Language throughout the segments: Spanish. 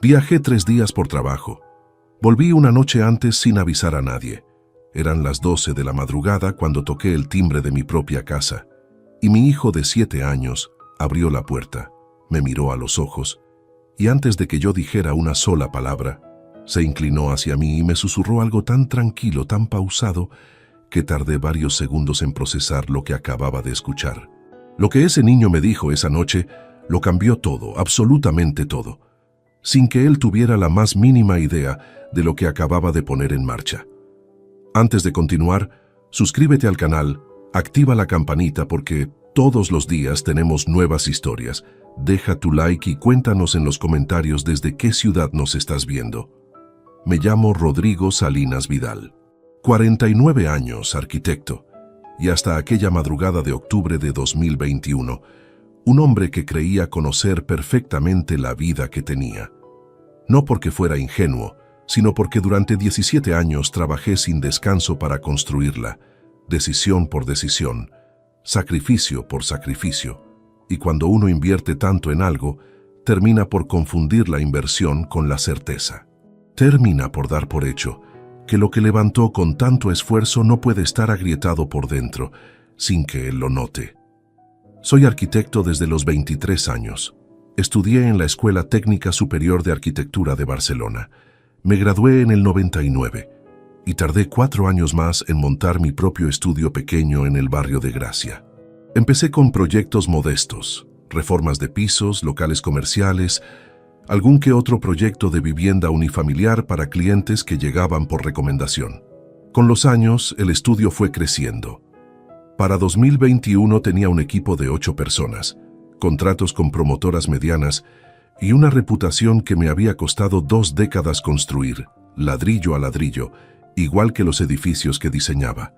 Viajé 3 días por trabajo. Volví una noche antes sin avisar a nadie. Eran las 12 de la madrugada cuando toqué el timbre de mi propia casa, y mi hijo de 7 años abrió la puerta, me miró a los ojos, y antes de que yo dijera una sola palabra, se inclinó hacia mí y me susurró algo tan tranquilo, tan pausado, que tardé varios segundos en procesar lo que acababa de escuchar. Lo que ese niño me dijo esa noche lo cambió todo, absolutamente todo, sin que él tuviera la más mínima idea de lo que acababa de poner en marcha. Antes de continuar, suscríbete al canal, activa la campanita porque todos los días tenemos nuevas historias. Deja tu like y cuéntanos en los comentarios desde qué ciudad nos estás viendo. Me llamo Rodrigo Salinas Vidal, 49 años, arquitecto, y hasta aquella madrugada de octubre de 2021, un hombre que creía conocer perfectamente la vida que tenía. No porque fuera ingenuo, sino porque durante 17 años trabajé sin descanso para construirla, decisión por decisión, sacrificio por sacrificio, y cuando uno invierte tanto en algo, termina por confundir la inversión con la certeza. Termina por dar por hecho que lo que levantó con tanto esfuerzo no puede estar agrietado por dentro, sin que él lo note. Soy arquitecto desde los 23 años. Estudié en la Escuela Técnica Superior de Arquitectura de Barcelona. Me gradué en el 99 y tardé 4 años más en montar mi propio estudio pequeño en el barrio de Gracia. Empecé con proyectos modestos, reformas de pisos, locales comerciales, algún que otro proyecto de vivienda unifamiliar para clientes que llegaban por recomendación. Con los años, el estudio fue creciendo. Para 2021 tenía un equipo de 8 personas, contratos con promotoras medianas y una reputación que me había costado 2 décadas construir, ladrillo a ladrillo, igual que los edificios que diseñaba.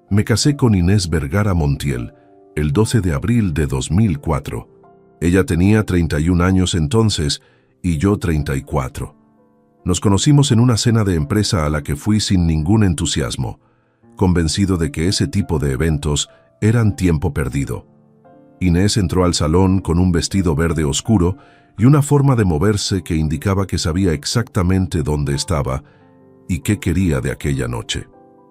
Me casé con Inés Vergara Montiel el 12 de abril de 2004. Ella tenía 31 años entonces y yo 34. Nos conocimos en una cena de empresa a la que fui sin ningún entusiasmo, convencido de que ese tipo de eventos eran tiempo perdido. Inés entró al salón con un vestido verde oscuro y una forma de moverse que indicaba que sabía exactamente dónde estaba y qué quería de aquella noche.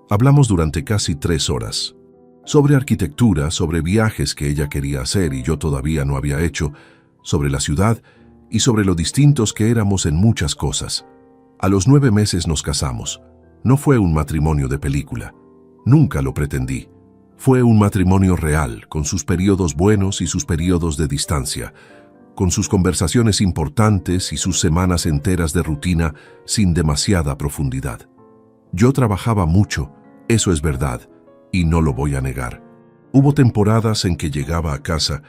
Hablamos durante casi 3 horas. Sobre arquitectura, sobre viajes que ella quería hacer y yo todavía no había hecho, sobre la ciudad y sobre lo distintos que éramos en muchas cosas. A los 9 meses nos casamos. No fue un matrimonio de película. Nunca lo pretendí. Fue un matrimonio real, con sus periodos buenos y sus periodos de distancia, con sus conversaciones importantes y sus semanas enteras de rutina sin demasiada profundidad. Yo trabajaba mucho, eso es verdad, y no lo voy a negar. Hubo temporadas en que llegaba a casa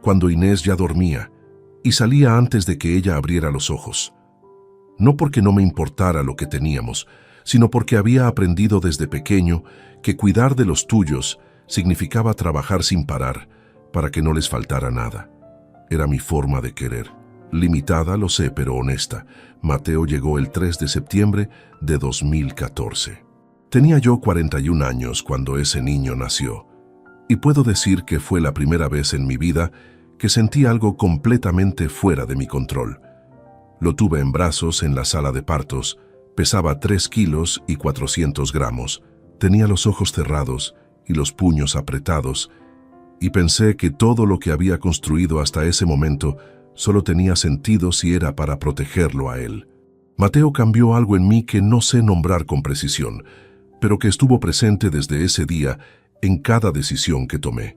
cuando Inés ya dormía y salía antes de que ella abriera los ojos. No porque no me importara lo que teníamos, sino porque había aprendido desde pequeño que cuidar de los tuyos significaba trabajar sin parar para que no les faltara nada. Era mi forma de querer. Limitada, lo sé, pero honesta. Mateo llegó el 3 de septiembre de 2014. Tenía yo 41 años cuando ese niño nació, y puedo decir que fue la primera vez en mi vida que sentí algo completamente fuera de mi control. Lo tuve en brazos en la sala de partos, pesaba 3 kilos y 400 gramos, tenía los ojos cerrados y los puños apretados, y pensé que todo lo que había construido hasta ese momento solo tenía sentido si era para protegerlo a él. Mateo cambió algo en mí que no sé nombrar con precisión, pero que estuvo presente desde ese día en cada decisión que tomé.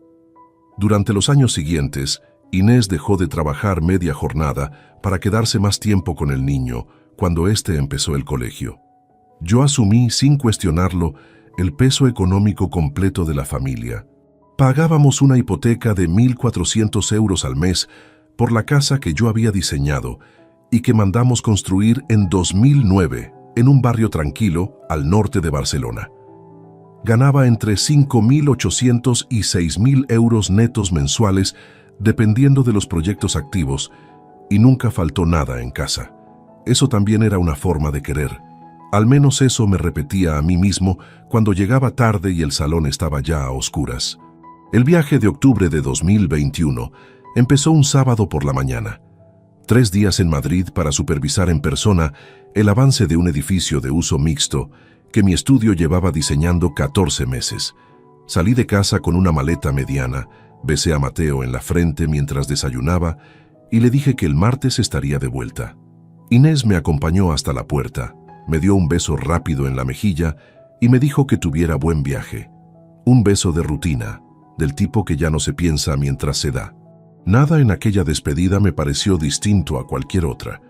Durante los años siguientes, Inés dejó de trabajar media jornada para quedarse más tiempo con el niño cuando éste empezó el colegio. Yo asumí, sin cuestionarlo, el peso económico completo de la familia. Pagábamos una hipoteca de 1.400 euros al mes por la casa que yo había diseñado y que mandamos construir en 2009 en un barrio tranquilo al norte de Barcelona. Ganaba entre 5.800 y 6.000 euros netos mensuales dependiendo de los proyectos activos y nunca faltó nada en casa. Eso también era una forma de querer. Al menos eso me repetía a mí mismo cuando llegaba tarde y el salón estaba ya a oscuras. El viaje de octubre de 2021 empezó un sábado por la mañana. 3 días en Madrid para supervisar en persona el avance de un edificio de uso mixto que mi estudio llevaba diseñando 14 meses. Salí de casa con una maleta mediana, besé a Mateo en la frente mientras desayunaba y le dije que el martes estaría de vuelta. Inés me acompañó hasta la puerta, me dio un beso rápido en la mejilla y me dijo que tuviera buen viaje. Un beso de rutina, del tipo que ya no se piensa mientras se da. Nada en aquella despedida me pareció distinto a cualquier otra.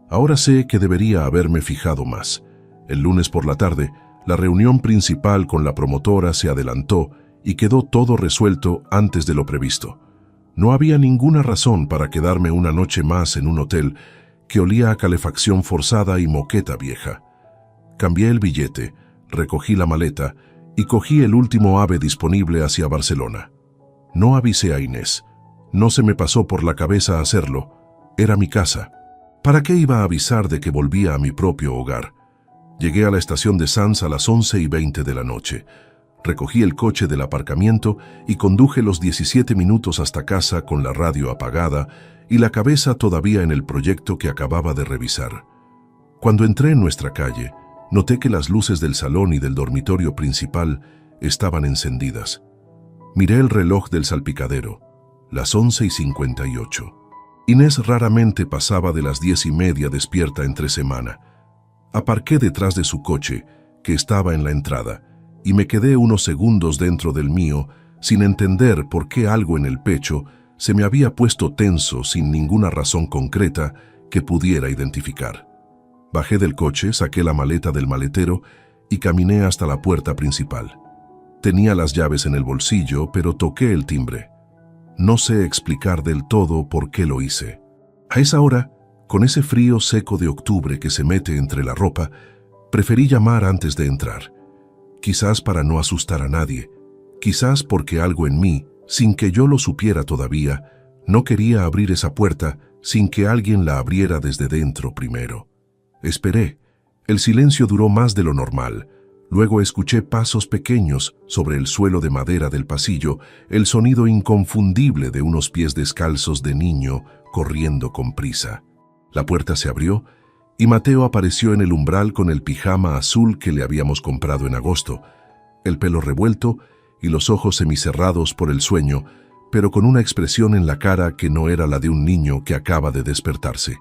Ahora sé que debería haberme fijado más. El lunes por la tarde, la reunión principal con la promotora se adelantó y quedó todo resuelto antes de lo previsto. No había ninguna razón para quedarme una noche más en un hotel que olía a calefacción forzada y moqueta vieja. Cambié el billete, recogí la maleta y cogí el último AVE disponible hacia Barcelona. No avisé a Inés. No se me pasó por la cabeza hacerlo. Era mi casa. ¿Para qué iba a avisar de que volvía a mi propio hogar? Llegué a la estación de Sants a las 11:20 de la noche. Recogí el coche del aparcamiento y conduje los 17 minutos hasta casa con la radio apagada y la cabeza todavía en el proyecto que acababa de revisar. Cuando entré en nuestra calle, noté que las luces del salón y del dormitorio principal estaban encendidas. Miré el reloj del salpicadero, las 11:58. Inés raramente pasaba de las 10:30 despierta entre semana. Aparqué detrás de su coche, que estaba en la entrada, y me quedé unos segundos dentro del mío, sin entender por qué algo en el pecho se me había puesto tenso sin ninguna razón concreta que pudiera identificar. Bajé del coche, saqué la maleta del maletero y caminé hasta la puerta principal. Tenía las llaves en el bolsillo, pero toqué el timbre. No sé explicar del todo por qué lo hice. A esa hora, con ese frío seco de octubre que se mete entre la ropa, preferí llamar antes de entrar. Quizás para no asustar a nadie, quizás porque algo en mí, sin que yo lo supiera todavía, no quería abrir esa puerta sin que alguien la abriera desde dentro primero. Esperé. El silencio duró más de lo normal. Luego escuché pasos pequeños sobre el suelo de madera del pasillo, el sonido inconfundible de unos pies descalzos de niño corriendo con prisa. La puerta se abrió y Mateo apareció en el umbral con el pijama azul que le habíamos comprado en agosto, el pelo revuelto y los ojos semicerrados por el sueño, pero con una expresión en la cara que no era la de un niño que acaba de despertarse.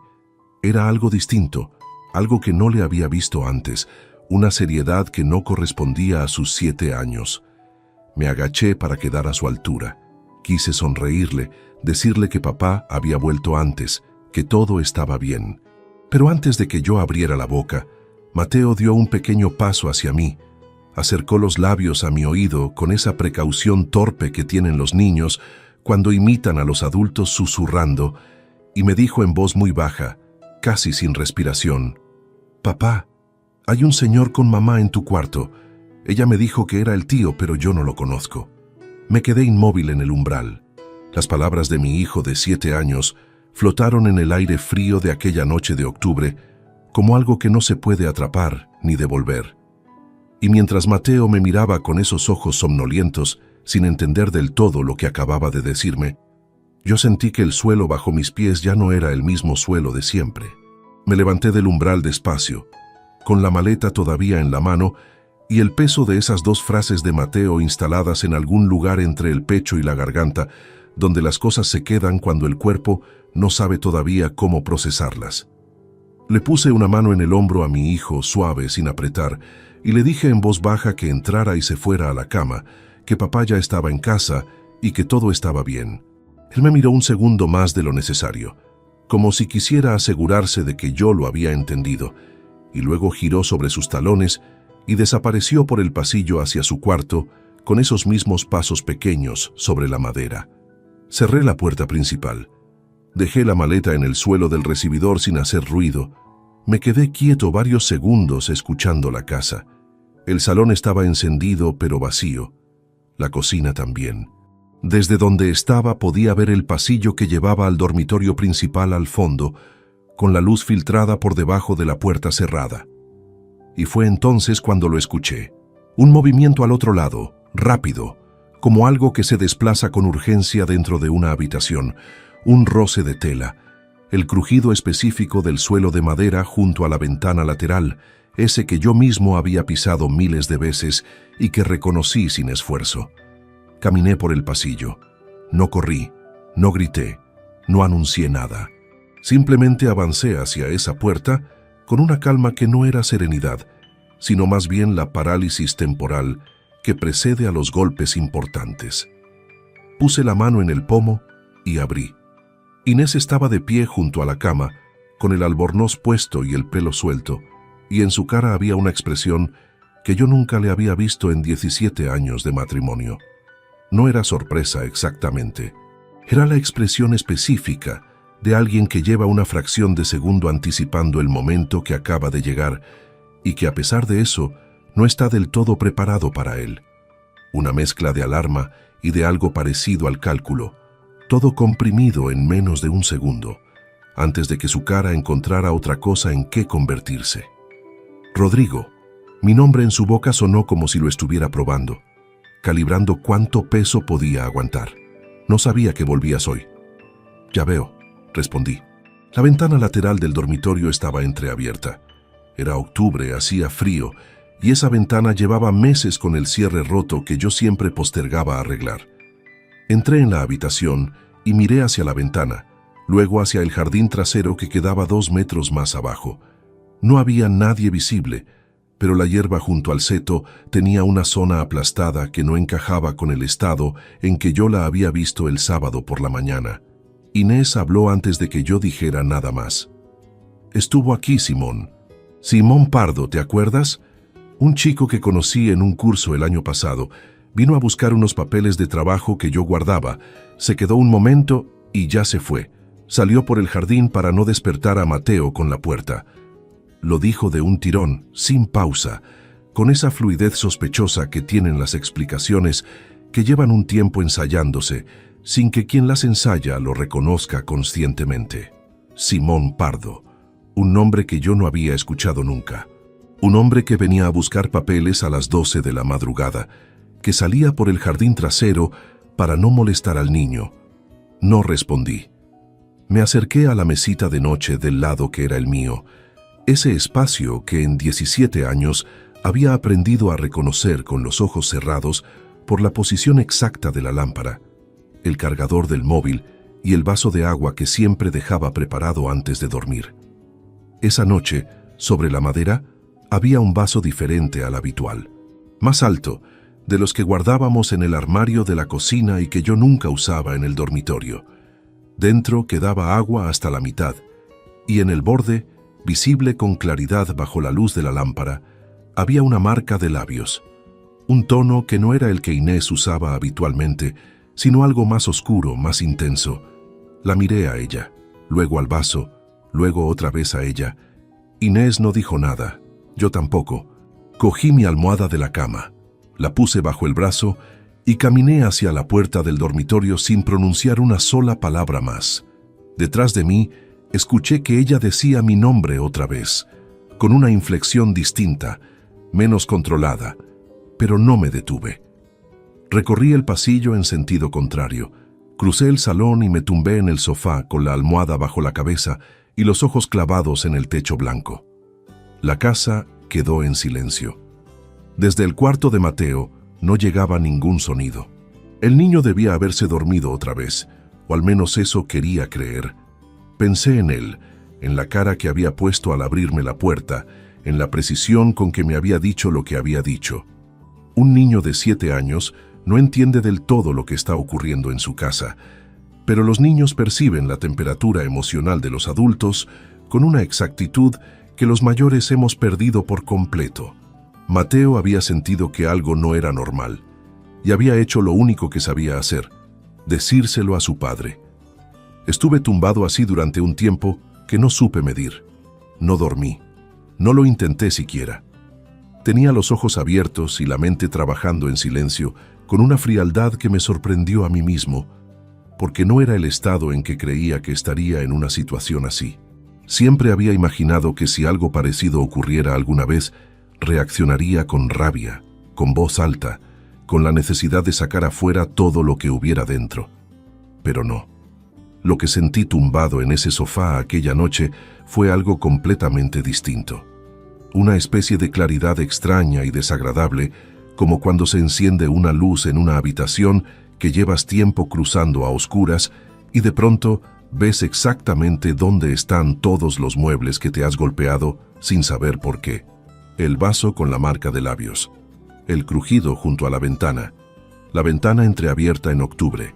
Era algo distinto, algo que no le había visto antes, una seriedad que no correspondía a sus 7 años. Me agaché para quedar a su altura. Quise sonreírle, decirle que papá había vuelto antes, que todo estaba bien. Pero antes de que yo abriera la boca, Mateo dio un pequeño paso hacia mí, acercó los labios a mi oído con esa precaución torpe que tienen los niños cuando imitan a los adultos susurrando, y me dijo en voz muy baja, casi sin respiración: «Papá, hay un señor con mamá en tu cuarto. Ella me dijo que era el tío, pero yo no lo conozco». Me quedé inmóvil en el umbral. Las palabras de mi hijo de 7 años flotaron en el aire frío de aquella noche de octubre, como algo que no se puede atrapar ni devolver. Y mientras Mateo me miraba con esos ojos somnolientos, sin entender del todo lo que acababa de decirme, yo sentí que el suelo bajo mis pies ya no era el mismo suelo de siempre. Me levanté del umbral despacio, con la maleta todavía en la mano y el peso de esas 2 frases de Mateo instaladas en algún lugar entre el pecho y la garganta, donde las cosas se quedan cuando el cuerpo no sabe todavía cómo procesarlas. Le puse una mano en el hombro a mi hijo, suave, sin apretar, y le dije en voz baja que entrara y se fuera a la cama, que papá ya estaba en casa y que todo estaba bien. Él me miró un segundo más de lo necesario, como si quisiera asegurarse de que yo lo había entendido, y luego giró sobre sus talones y desapareció por el pasillo hacia su cuarto con esos mismos pasos pequeños sobre la madera. Cerré la puerta principal. Dejé la maleta en el suelo del recibidor sin hacer ruido. Me quedé quieto varios segundos escuchando la casa. El salón estaba encendido pero vacío. La cocina también. Desde donde estaba podía ver el pasillo que llevaba al dormitorio principal al fondo, con la luz filtrada por debajo de la puerta cerrada. Y fue entonces cuando lo escuché. Un movimiento al otro lado, rápido, como algo que se desplaza con urgencia dentro de una habitación, un roce de tela, el crujido específico del suelo de madera junto a la ventana lateral, ese que yo mismo había pisado miles de veces y que reconocí sin esfuerzo. Caminé por el pasillo. No corrí, no grité, no anuncié nada. Simplemente avancé hacia esa puerta con una calma que no era serenidad, sino más bien la parálisis temporal que precede a los golpes importantes. Puse la mano en el pomo y abrí. Inés estaba de pie junto a la cama, con el albornoz puesto y el pelo suelto, y en su cara había una expresión que yo nunca le había visto en 17 años de matrimonio. No era sorpresa exactamente. Era la expresión específica de alguien que lleva una fracción de segundo anticipando el momento que acaba de llegar y que a pesar de eso no está del todo preparado para él. Una mezcla de alarma y de algo parecido al cálculo, todo comprimido en menos de un segundo, antes de que su cara encontrara otra cosa en qué convertirse. Rodrigo. Mi nombre en su boca sonó como si lo estuviera probando, calibrando cuánto peso podía aguantar. No sabía que volvías hoy. Ya veo, respondí. La ventana lateral del dormitorio estaba entreabierta. Era octubre, hacía frío, y esa ventana llevaba meses con el cierre roto que yo siempre postergaba arreglar. Entré en la habitación y miré hacia la ventana, luego hacia el jardín trasero que quedaba 2 metros más abajo. No había nadie visible, pero la hierba junto al seto tenía una zona aplastada que no encajaba con el estado en que yo la había visto el sábado por la mañana. Inés habló antes de que yo dijera nada más. Estuvo aquí Simón. Simón Pardo, ¿te acuerdas? Un chico que conocí en un curso el año pasado. Vino a buscar unos papeles de trabajo que yo guardaba. Se quedó un momento y ya se fue. Salió por el jardín para no despertar a Mateo con la puerta. Lo dijo de un tirón, sin pausa, con esa fluidez sospechosa que tienen las explicaciones que llevan un tiempo ensayándose, sin que quien las ensaya lo reconozca conscientemente. Simón Pardo, un nombre que yo no había escuchado nunca. Un hombre que venía a buscar papeles a las 12 de la madrugada, que salía por el jardín trasero para no molestar al niño. No respondí. Me acerqué a la mesita de noche del lado que era el mío, ese espacio que en 17 años había aprendido a reconocer con los ojos cerrados por la posición exacta de la lámpara, el cargador del móvil y el vaso de agua que siempre dejaba preparado antes de dormir. Esa noche, sobre la madera, había un vaso diferente al habitual, más alto, de los que guardábamos en el armario de la cocina y que yo nunca usaba en el dormitorio. Dentro quedaba agua hasta la mitad, y en el borde, visible con claridad bajo la luz de la lámpara, había una marca de labios, un tono que no era el que Inés usaba habitualmente, sino algo más oscuro, más intenso. La miré a ella, luego al vaso, luego otra vez a ella. Inés no dijo nada, yo tampoco. Cogí mi almohada de la cama, la puse bajo el brazo y caminé hacia la puerta del dormitorio sin pronunciar una sola palabra más. Detrás de mí, escuché que ella decía mi nombre otra vez, con una inflexión distinta, menos controlada, pero no me detuve. Recorrí el pasillo en sentido contrario, crucé el salón y me tumbé en el sofá con la almohada bajo la cabeza y los ojos clavados en el techo blanco. La casa quedó en silencio. Desde el cuarto de Mateo no llegaba ningún sonido. El niño debía haberse dormido otra vez, o al menos eso quería creer. Pensé en él, en la cara que había puesto al abrirme la puerta, en la precisión con que me había dicho lo que había dicho. Un niño de 7 años no entiende del todo lo que está ocurriendo en su casa, pero los niños perciben la temperatura emocional de los adultos con una exactitud que los mayores hemos perdido por completo. Mateo había sentido que algo no era normal, y había hecho lo único que sabía hacer, decírselo a su padre. Estuve tumbado así durante un tiempo que no supe medir. No dormí. No lo intenté siquiera. Tenía los ojos abiertos y la mente trabajando en silencio, con una frialdad que me sorprendió a mí mismo, porque no era el estado en que creía que estaría en una situación así. Siempre había imaginado que si algo parecido ocurriera alguna vez, reaccionaría con rabia, con voz alta, con la necesidad de sacar afuera todo lo que hubiera dentro. Pero no. Lo que sentí tumbado en ese sofá aquella noche fue algo completamente distinto. Una especie de claridad extraña y desagradable, como cuando se enciende una luz en una habitación que llevas tiempo cruzando a oscuras y de pronto ves exactamente dónde están todos los muebles que te has golpeado sin saber por qué. El vaso con la marca de labios, el crujido junto a la ventana entreabierta en octubre,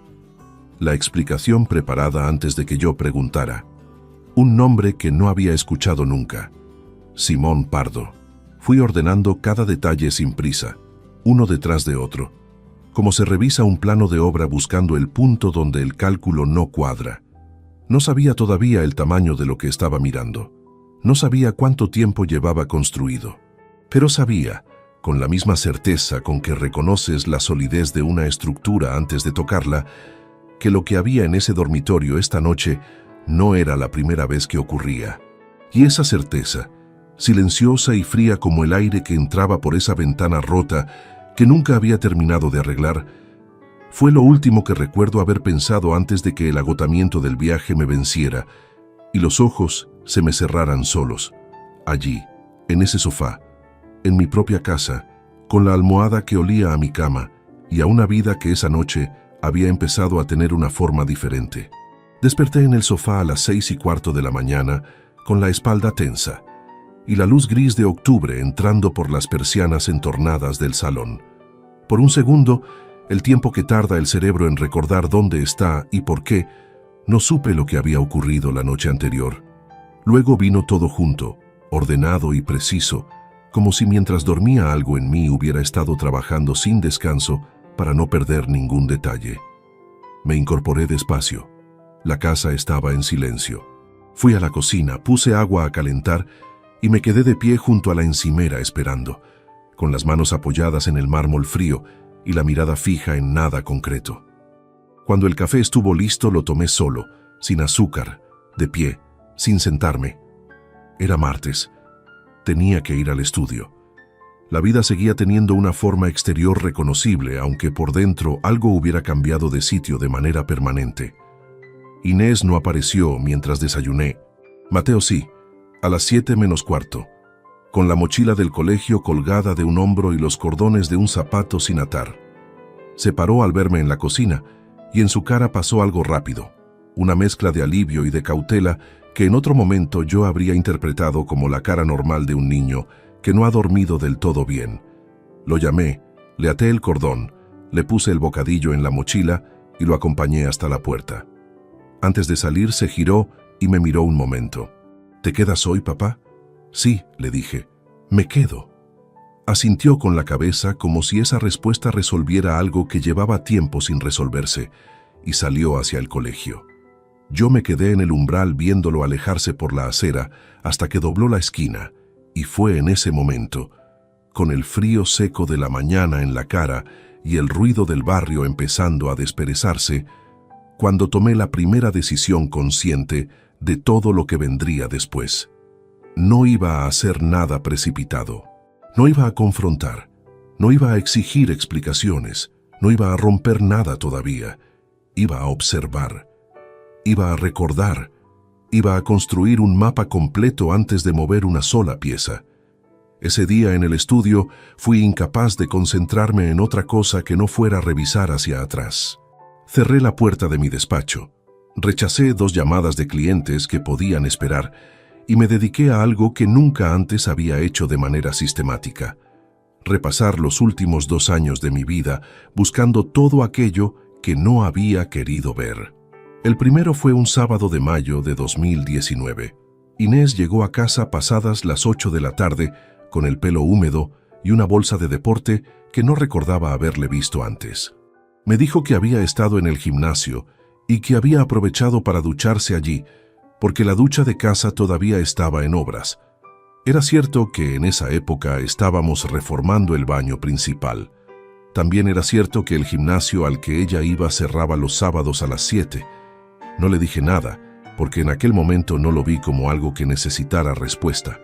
la explicación preparada antes de que yo preguntara, un nombre que no había escuchado nunca, Simón Pardo. Fui ordenando cada detalle sin prisa, uno detrás de otro, como se revisa un plano de obra buscando el punto donde el cálculo no cuadra. No sabía todavía el tamaño de lo que estaba mirando. No sabía cuánto tiempo llevaba construido. Pero sabía, con la misma certeza con que reconoces la solidez de una estructura antes de tocarla, que lo que había en ese dormitorio esta noche no era la primera vez que ocurría. Y esa certeza, silenciosa y fría como el aire que entraba por esa ventana rota que nunca había terminado de arreglar, fue lo último que recuerdo haber pensado antes de que el agotamiento del viaje me venciera y los ojos se me cerraran solos, allí, en ese sofá, en mi propia casa, con la almohada que olía a mi cama y a una vida que esa noche había empezado a tener una forma diferente. Desperté en el sofá a las 6:15 de la mañana, con la espalda tensa, y la luz gris de octubre entrando por las persianas entornadas del salón. Por un segundo, el tiempo que tarda el cerebro en recordar dónde está y por qué, no supe lo que había ocurrido la noche anterior. Luego vino todo junto, ordenado y preciso, como si mientras dormía algo en mí hubiera estado trabajando sin descanso para no perder ningún detalle. Me incorporé despacio. La casa estaba en silencio. Fui a la cocina, puse agua a calentar y me quedé de pie junto a la encimera esperando, con las manos apoyadas en el mármol frío y la mirada fija en nada concreto. Cuando el café estuvo listo, lo tomé solo, sin azúcar, de pie, sin sentarme. Era martes. Tenía que ir al estudio. La vida seguía teniendo una forma exterior reconocible, aunque por dentro algo hubiera cambiado de sitio de manera permanente. Inés no apareció mientras desayuné. Mateo sí, a las 7:15, con la mochila del colegio colgada de un hombro y los cordones de un zapato sin atar. Se paró al verme en la cocina y en su cara pasó algo rápido, una mezcla de alivio y de cautela que en otro momento yo habría interpretado como la cara normal de un niño que no ha dormido del todo bien. Lo llamé, le até el cordón, le puse el bocadillo en la mochila y lo acompañé hasta la puerta. Antes de salir se giró y me miró un momento. ¿Te quedas hoy, papá? Sí, le dije, me quedo. Asintió con la cabeza como si esa respuesta resolviera algo que llevaba tiempo sin resolverse y salió hacia el colegio. Yo me quedé en el umbral viéndolo alejarse por la acera hasta que dobló la esquina y fue en ese momento, con el frío seco de la mañana en la cara y el ruido del barrio empezando a desperezarse, cuando tomé la primera decisión consciente de todo lo que vendría después. No iba a hacer nada precipitado, no iba a confrontar, no iba a exigir explicaciones, no iba a romper nada todavía, iba a observar, iba a recordar, iba a construir un mapa completo antes de mover una sola pieza. Ese día en el estudio fui incapaz de concentrarme en otra cosa que no fuera revisar hacia atrás. Cerré la puerta de mi despacho, rechacé 2 llamadas de clientes que podían esperar y me dediqué a algo que nunca antes había hecho de manera sistemática: repasar los últimos 2 años de mi vida buscando todo aquello que no había querido ver. El primero fue un sábado de mayo de 2019. Inés llegó a casa pasadas las 8 de la tarde con el pelo húmedo y una bolsa de deporte que no recordaba haberle visto antes. Me dijo que había estado en el gimnasio y que había aprovechado para ducharse allí, porque la ducha de casa todavía estaba en obras. Era cierto que en esa época estábamos reformando el baño principal. También era cierto que el gimnasio al que ella iba cerraba los sábados a las 7. No le dije nada, porque en aquel momento no lo vi como algo que necesitara respuesta.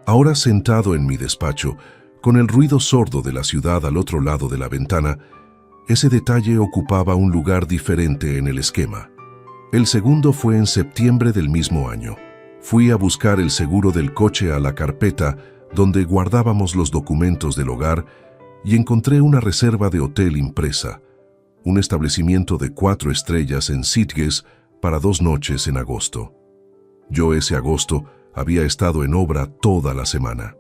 Ahora sentado en mi despacho, con el ruido sordo de la ciudad al otro lado de la ventana, ese detalle ocupaba un lugar diferente en el esquema. El segundo fue en septiembre del mismo año. Fui a buscar el seguro del coche a la carpeta donde guardábamos los documentos del hogar y encontré una reserva de hotel impresa, un establecimiento de 4 estrellas en Sitges para 2 noches en agosto. Yo ese agosto había estado en obra toda la semana.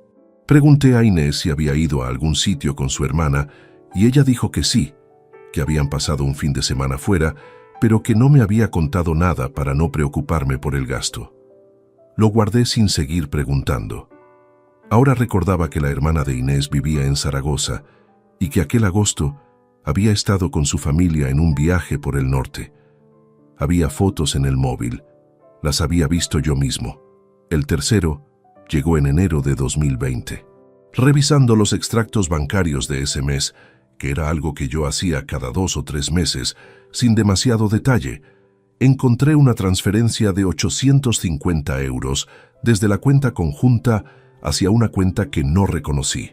Pregunté a Inés si había ido a algún sitio con su hermana y ella dijo que sí, que habían pasado un fin de semana fuera, pero que no me había contado nada para no preocuparme por el gasto. Lo guardé sin seguir preguntando. Ahora recordaba que la hermana de Inés vivía en Zaragoza y que aquel agosto había estado con su familia en un viaje por el norte. Había fotos en el móvil, las había visto yo mismo. El tercero llegó en enero de 2020. Revisando los extractos bancarios de ese mes, que era algo que yo hacía cada 2 o 3 meses, sin demasiado detalle, encontré una transferencia de 850 euros desde la cuenta conjunta hacia una cuenta que no reconocí.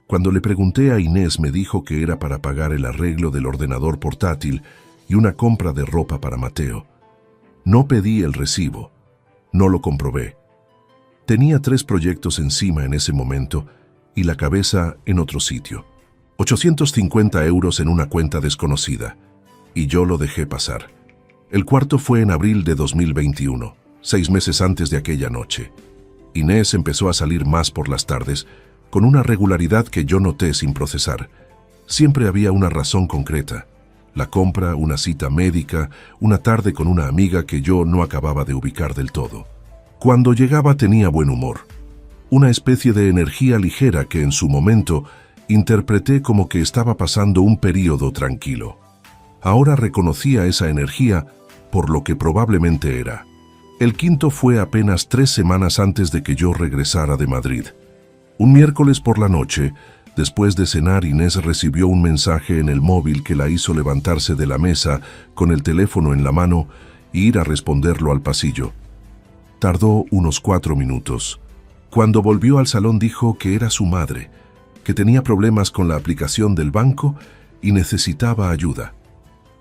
Cuando le pregunté a Inés me dijo que era para pagar el arreglo del ordenador portátil y una compra de ropa para Mateo. No pedí el recibo, no lo comprobé. Tenía 3 proyectos encima en ese momento y la cabeza en otro sitio. 850 euros en una cuenta desconocida, y yo lo dejé pasar. El cuarto fue en abril de 2021, 6 meses antes de aquella noche. Inés empezó a salir más por las tardes, con una regularidad que yo noté sin procesar. Siempre había una razón concreta. La compra, una cita médica, una tarde con una amiga que yo no acababa de ubicar del todo. Cuando llegaba tenía buen humor. Una especie de energía ligera que en su momento interpreté como que estaba pasando un período tranquilo. Ahora reconocía esa energía por lo que probablemente era. El quinto fue apenas 3 semanas antes de que yo regresara de Madrid. Un miércoles por la noche, después de cenar, Inés recibió un mensaje en el móvil que la hizo levantarse de la mesa con el teléfono en la mano e ir a responderlo al pasillo. Tardó unos 4 minutos. Cuando volvió al salón dijo que era su madre, que tenía problemas con la aplicación del banco y necesitaba ayuda.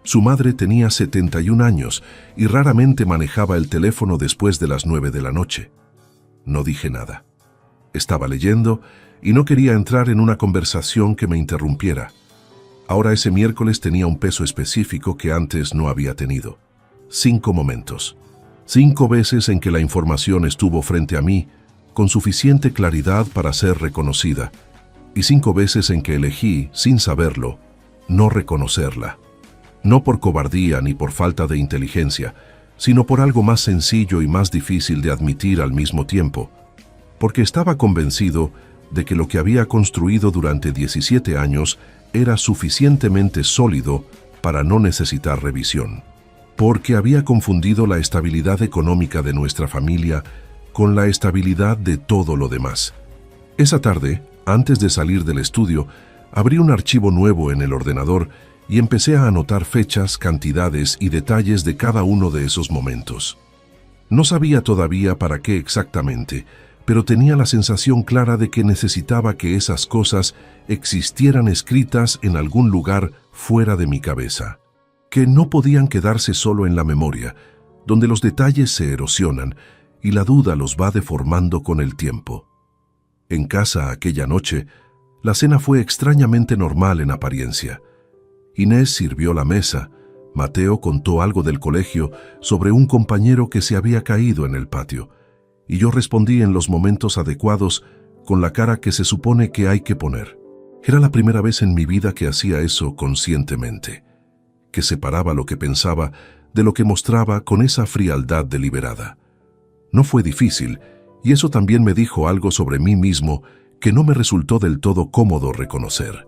Su madre tenía 71 años y raramente manejaba el teléfono después de las 9 de la noche. No dije nada. Estaba leyendo y no quería entrar en una conversación que me interrumpiera. Ahora ese miércoles tenía un peso específico que antes no había tenido. 5 momentos. 5 veces en que la información estuvo frente a mí con suficiente claridad para ser reconocida, y 5 veces en que elegí, sin saberlo, no reconocerla. No por cobardía ni por falta de inteligencia, sino por algo más sencillo y más difícil de admitir al mismo tiempo, porque estaba convencido de que lo que había construido durante 17 años era suficientemente sólido para no necesitar revisión. Porque había confundido la estabilidad económica de nuestra familia con la estabilidad de todo lo demás. Esa tarde, antes de salir del estudio, abrí un archivo nuevo en el ordenador y empecé a anotar fechas, cantidades y detalles de cada uno de esos momentos. No sabía todavía para qué exactamente, pero tenía la sensación clara de que necesitaba que esas cosas existieran escritas en algún lugar fuera de mi cabeza, que no podían quedarse solo en la memoria, donde los detalles se erosionan y la duda los va deformando con el tiempo. En casa aquella noche, la cena fue extrañamente normal en apariencia. Inés sirvió la mesa, Mateo contó algo del colegio sobre un compañero que se había caído en el patio, y yo respondí en los momentos adecuados con la cara que se supone que hay que poner. Era la primera vez en mi vida que hacía eso conscientemente, que separaba lo que pensaba de lo que mostraba con esa frialdad deliberada. No fue difícil, y eso también me dijo algo sobre mí mismo que no me resultó del todo cómodo reconocer.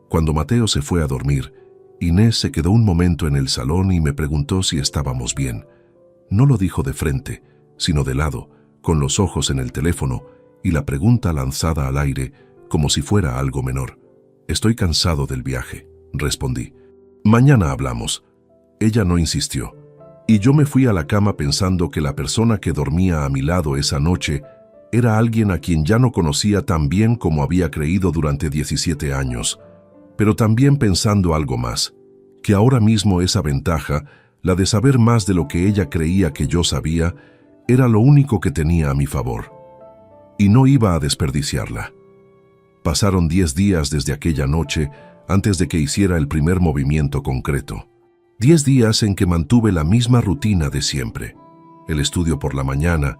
Cuando Mateo se fue a dormir, Inés se quedó un momento en el salón y me preguntó si estábamos bien. No lo dijo de frente, sino de lado, con los ojos en el teléfono y la pregunta lanzada al aire como si fuera algo menor. «Estoy cansado del viaje», respondí. «Mañana hablamos». Ella no insistió, y yo me fui a la cama pensando que la persona que dormía a mi lado esa noche era alguien a quien ya no conocía tan bien como había creído durante 17 años, pero también pensando algo más, que ahora mismo esa ventaja la de saber más de lo que ella creía que yo sabía, era lo único que tenía a mi favor. Y no iba a desperdiciarla. Pasaron 10 días desde aquella noche antes de que hiciera el primer movimiento concreto. 10 días en que mantuve la misma rutina de siempre. El estudio por la mañana,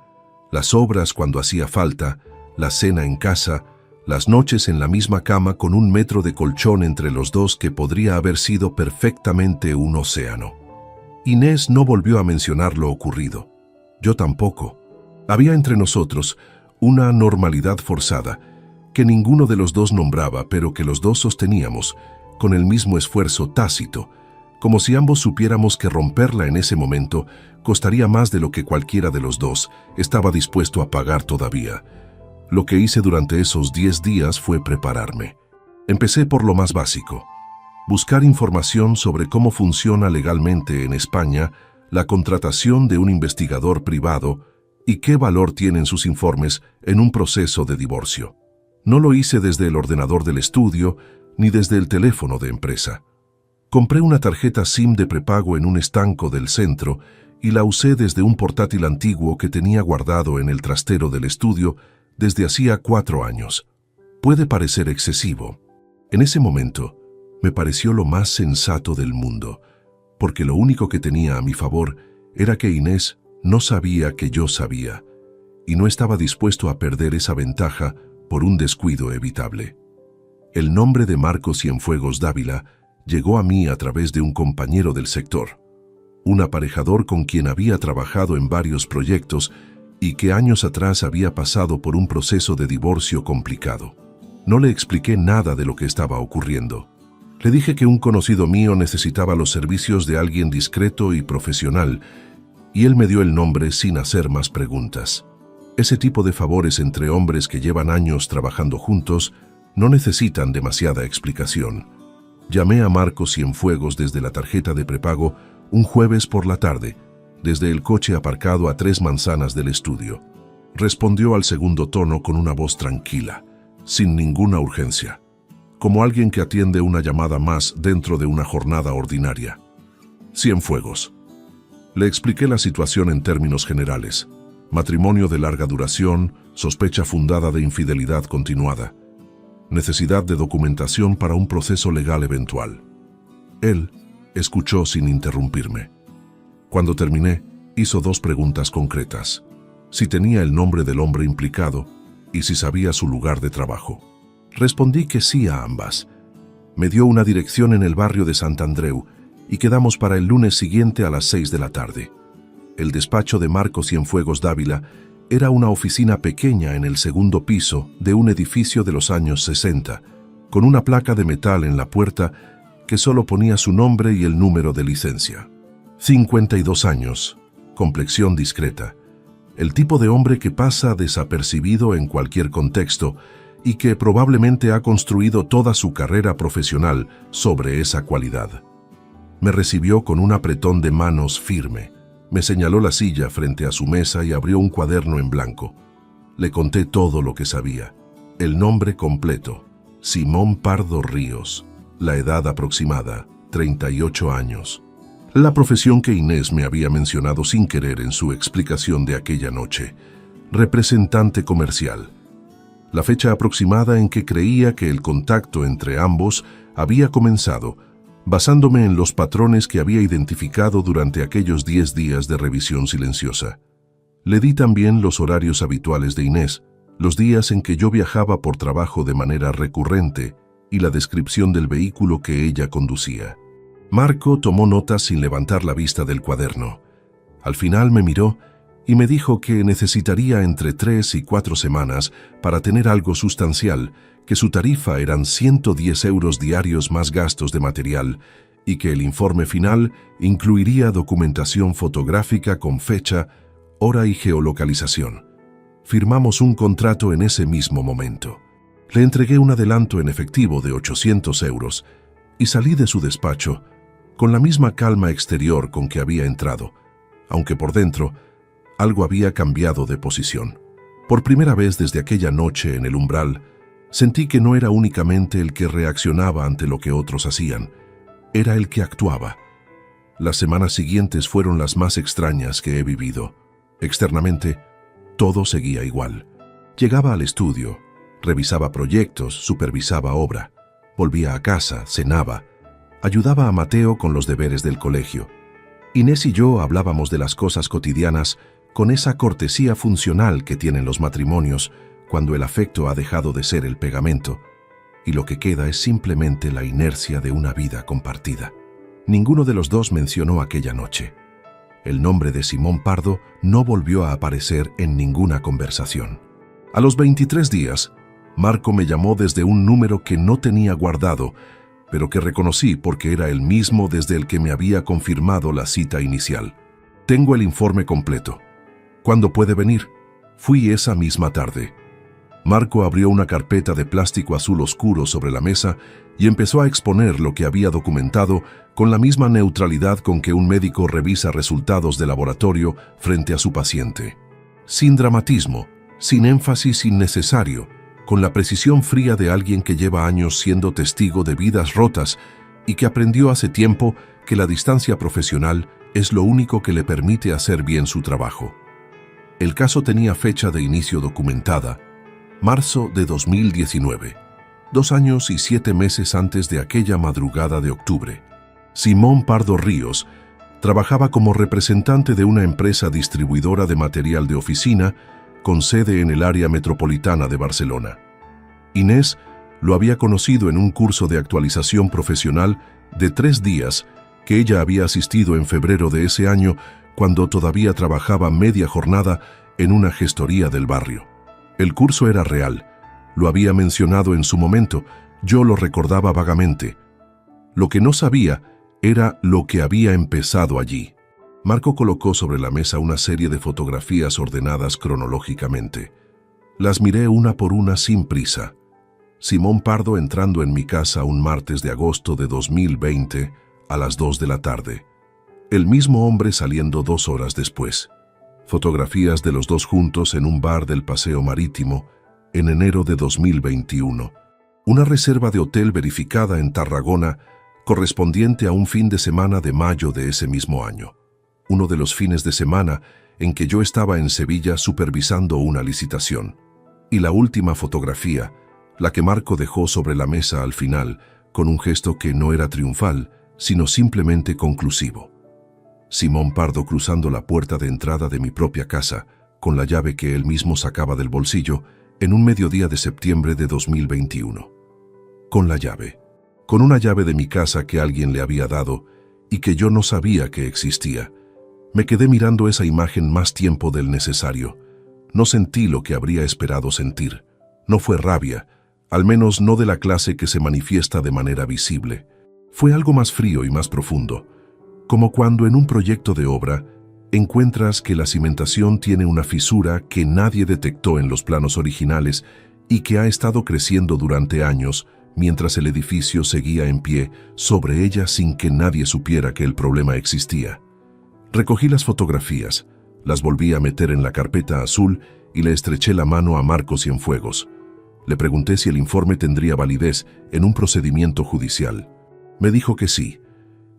las obras cuando hacía falta, la cena en casa, las noches en la misma cama con 1 metro de colchón entre los dos que podría haber sido perfectamente un océano. Inés no volvió a mencionar lo ocurrido. Yo tampoco. Había entre nosotros una normalidad forzada, que ninguno de los dos nombraba, pero que los dos sosteníamos, con el mismo esfuerzo tácito, como si ambos supiéramos que romperla en ese momento costaría más de lo que cualquiera de los dos estaba dispuesto a pagar todavía. Lo que hice durante esos 10 días fue prepararme. Empecé por lo más básico: buscar información sobre cómo funciona legalmente en España la contratación de un investigador privado y qué valor tienen sus informes en un proceso de divorcio. No lo hice desde el ordenador del estudio ni desde el teléfono de empresa. Compré una tarjeta SIM de prepago en un estanco del centro y la usé desde un portátil antiguo que tenía guardado en el trastero del estudio desde hacía 4 años. Puede parecer excesivo. En ese momento, me pareció lo más sensato del mundo, porque lo único que tenía a mi favor era que Inés no sabía que yo sabía, y no estaba dispuesto a perder esa ventaja por un descuido evitable. El nombre de Marco Cienfuegos Dávila llegó a mí a través de un compañero del sector, un aparejador con quien había trabajado en varios proyectos y que años atrás había pasado por un proceso de divorcio complicado. No le expliqué nada de lo que estaba ocurriendo. Le dije que un conocido mío necesitaba los servicios de alguien discreto y profesional, y él me dio el nombre sin hacer más preguntas. Ese tipo de favores entre hombres que llevan años trabajando juntos no necesitan demasiada explicación. Llamé a Marco Cienfuegos desde la tarjeta de prepago un jueves por la tarde, desde el coche aparcado a 3 manzanas del estudio. Respondió al segundo tono con una voz tranquila, sin ninguna urgencia, como alguien que atiende una llamada más dentro de una jornada ordinaria. Cienfuegos. Le expliqué la situación en términos generales: matrimonio de larga duración, sospecha fundada de infidelidad continuada, necesidad de documentación para un proceso legal eventual. Él escuchó sin interrumpirme. Cuando terminé, hizo 2 preguntas concretas: si tenía el nombre del hombre implicado y si sabía su lugar de trabajo. Respondí que sí a ambas. Me dio una dirección en el barrio de Sant Andreu y quedamos para el lunes siguiente a las 6 de la tarde. El despacho de Marco Cienfuegos Dávila era una oficina pequeña en el 2º piso de un edificio de los años 60, con una placa de metal en la puerta que solo ponía su nombre y el número de licencia. 52 años, complexión discreta, el tipo de hombre que pasa desapercibido en cualquier contexto y que probablemente ha construido toda su carrera profesional sobre esa cualidad. Me recibió con un apretón de manos firme. Me señaló la silla frente a su mesa y abrió un cuaderno en blanco. Le conté todo lo que sabía. El nombre completo: Simón Pardo Ríos. La edad aproximada: 38 años. La profesión que Inés me había mencionado sin querer en su explicación de aquella noche: representante comercial. La fecha aproximada en que creía que el contacto entre ambos había comenzado, basándome en los patrones que había identificado durante aquellos 10 días de revisión silenciosa. Le di también los horarios habituales de Inés, los días en que yo viajaba por trabajo de manera recurrente y la descripción del vehículo que ella conducía. Marco tomó notas sin levantar la vista del cuaderno. Al final me miró y me dijo que necesitaría entre 3 y 4 semanas para tener algo sustancial, que su tarifa eran 110 euros diarios más gastos de material y que el informe final incluiría documentación fotográfica con fecha, hora y geolocalización. Firmamos un contrato en ese mismo momento. Le entregué un adelanto en efectivo de 800 euros y salí de su despacho con la misma calma exterior con que había entrado, aunque por dentro algo había cambiado de posición. Por primera vez desde aquella noche en el umbral, sentí que no era únicamente el que reaccionaba ante lo que otros hacían, era el que actuaba. Las semanas siguientes fueron las más extrañas que he vivido. Externamente, todo seguía igual. Llegaba al estudio, revisaba proyectos, supervisaba obra, volvía a casa, cenaba, ayudaba a Mateo con los deberes del colegio. Inés y yo hablábamos de las cosas cotidianas con esa cortesía funcional que tienen los matrimonios cuando el afecto ha dejado de ser el pegamento y lo que queda es simplemente la inercia de una vida compartida. Ninguno de los dos mencionó aquella noche. El nombre de Simón Pardo no volvió a aparecer en ninguna conversación. A los 23 días, Marco me llamó desde un número que no tenía guardado, pero que reconocí porque era el mismo desde el que me había confirmado la cita inicial. Tengo el informe completo. ¿Cuándo puede venir? Fui esa misma tarde. Marco abrió una carpeta de plástico azul oscuro sobre la mesa y empezó a exponer lo que había documentado con la misma neutralidad con que un médico revisa resultados de laboratorio frente a su paciente. Sin dramatismo, sin énfasis innecesario, con la precisión fría de alguien que lleva años siendo testigo de vidas rotas y que aprendió hace tiempo que la distancia profesional es lo único que le permite hacer bien su trabajo. El caso tenía fecha de inicio documentada, marzo de 2019, 2 años y 7 meses antes de aquella madrugada de octubre. Simón Pardo Ríos trabajaba como representante de una empresa distribuidora de material de oficina con sede en el área metropolitana de Barcelona. Inés lo había conocido en un curso de actualización profesional de 3 días que ella había asistido en febrero de ese año cuando todavía trabajaba media jornada en una gestoría del barrio. El curso era real, lo había mencionado en su momento, yo lo recordaba vagamente. Lo que no sabía era lo que había empezado allí. Marco colocó sobre la mesa una serie de fotografías ordenadas cronológicamente. Las miré una por una sin prisa. Simón Pardo entrando en mi casa un martes de agosto de 2020 a las 2 de la tarde. El mismo hombre saliendo 2 horas después. Fotografías de los dos juntos en un bar del Paseo Marítimo en enero de 2021. Una reserva de hotel verificada en Tarragona correspondiente a un fin de semana de mayo de ese mismo año. Uno de los fines de semana en que yo estaba en Sevilla supervisando una licitación. Y la última fotografía, la que Marco dejó sobre la mesa al final, con un gesto que no era triunfal, sino simplemente conclusivo. Simón Pardo cruzando la puerta de entrada de mi propia casa, con la llave que él mismo sacaba del bolsillo, en un mediodía de septiembre de 2021. Con la llave. Con una llave de mi casa que alguien le había dado y que yo no sabía que existía. Me quedé mirando esa imagen más tiempo del necesario. No sentí lo que habría esperado sentir. No fue rabia, al menos no de la clase que se manifiesta de manera visible. Fue algo más frío y más profundo. Como cuando en un proyecto de obra encuentras que la cimentación tiene una fisura que nadie detectó en los planos originales y que ha estado creciendo durante años mientras el edificio seguía en pie sobre ella sin que nadie supiera que el problema existía. Recogí las fotografías, las volví a meter en la carpeta azul y le estreché la mano a Marco Cienfuegos. Le pregunté si el informe tendría validez en un procedimiento judicial. Me dijo que sí,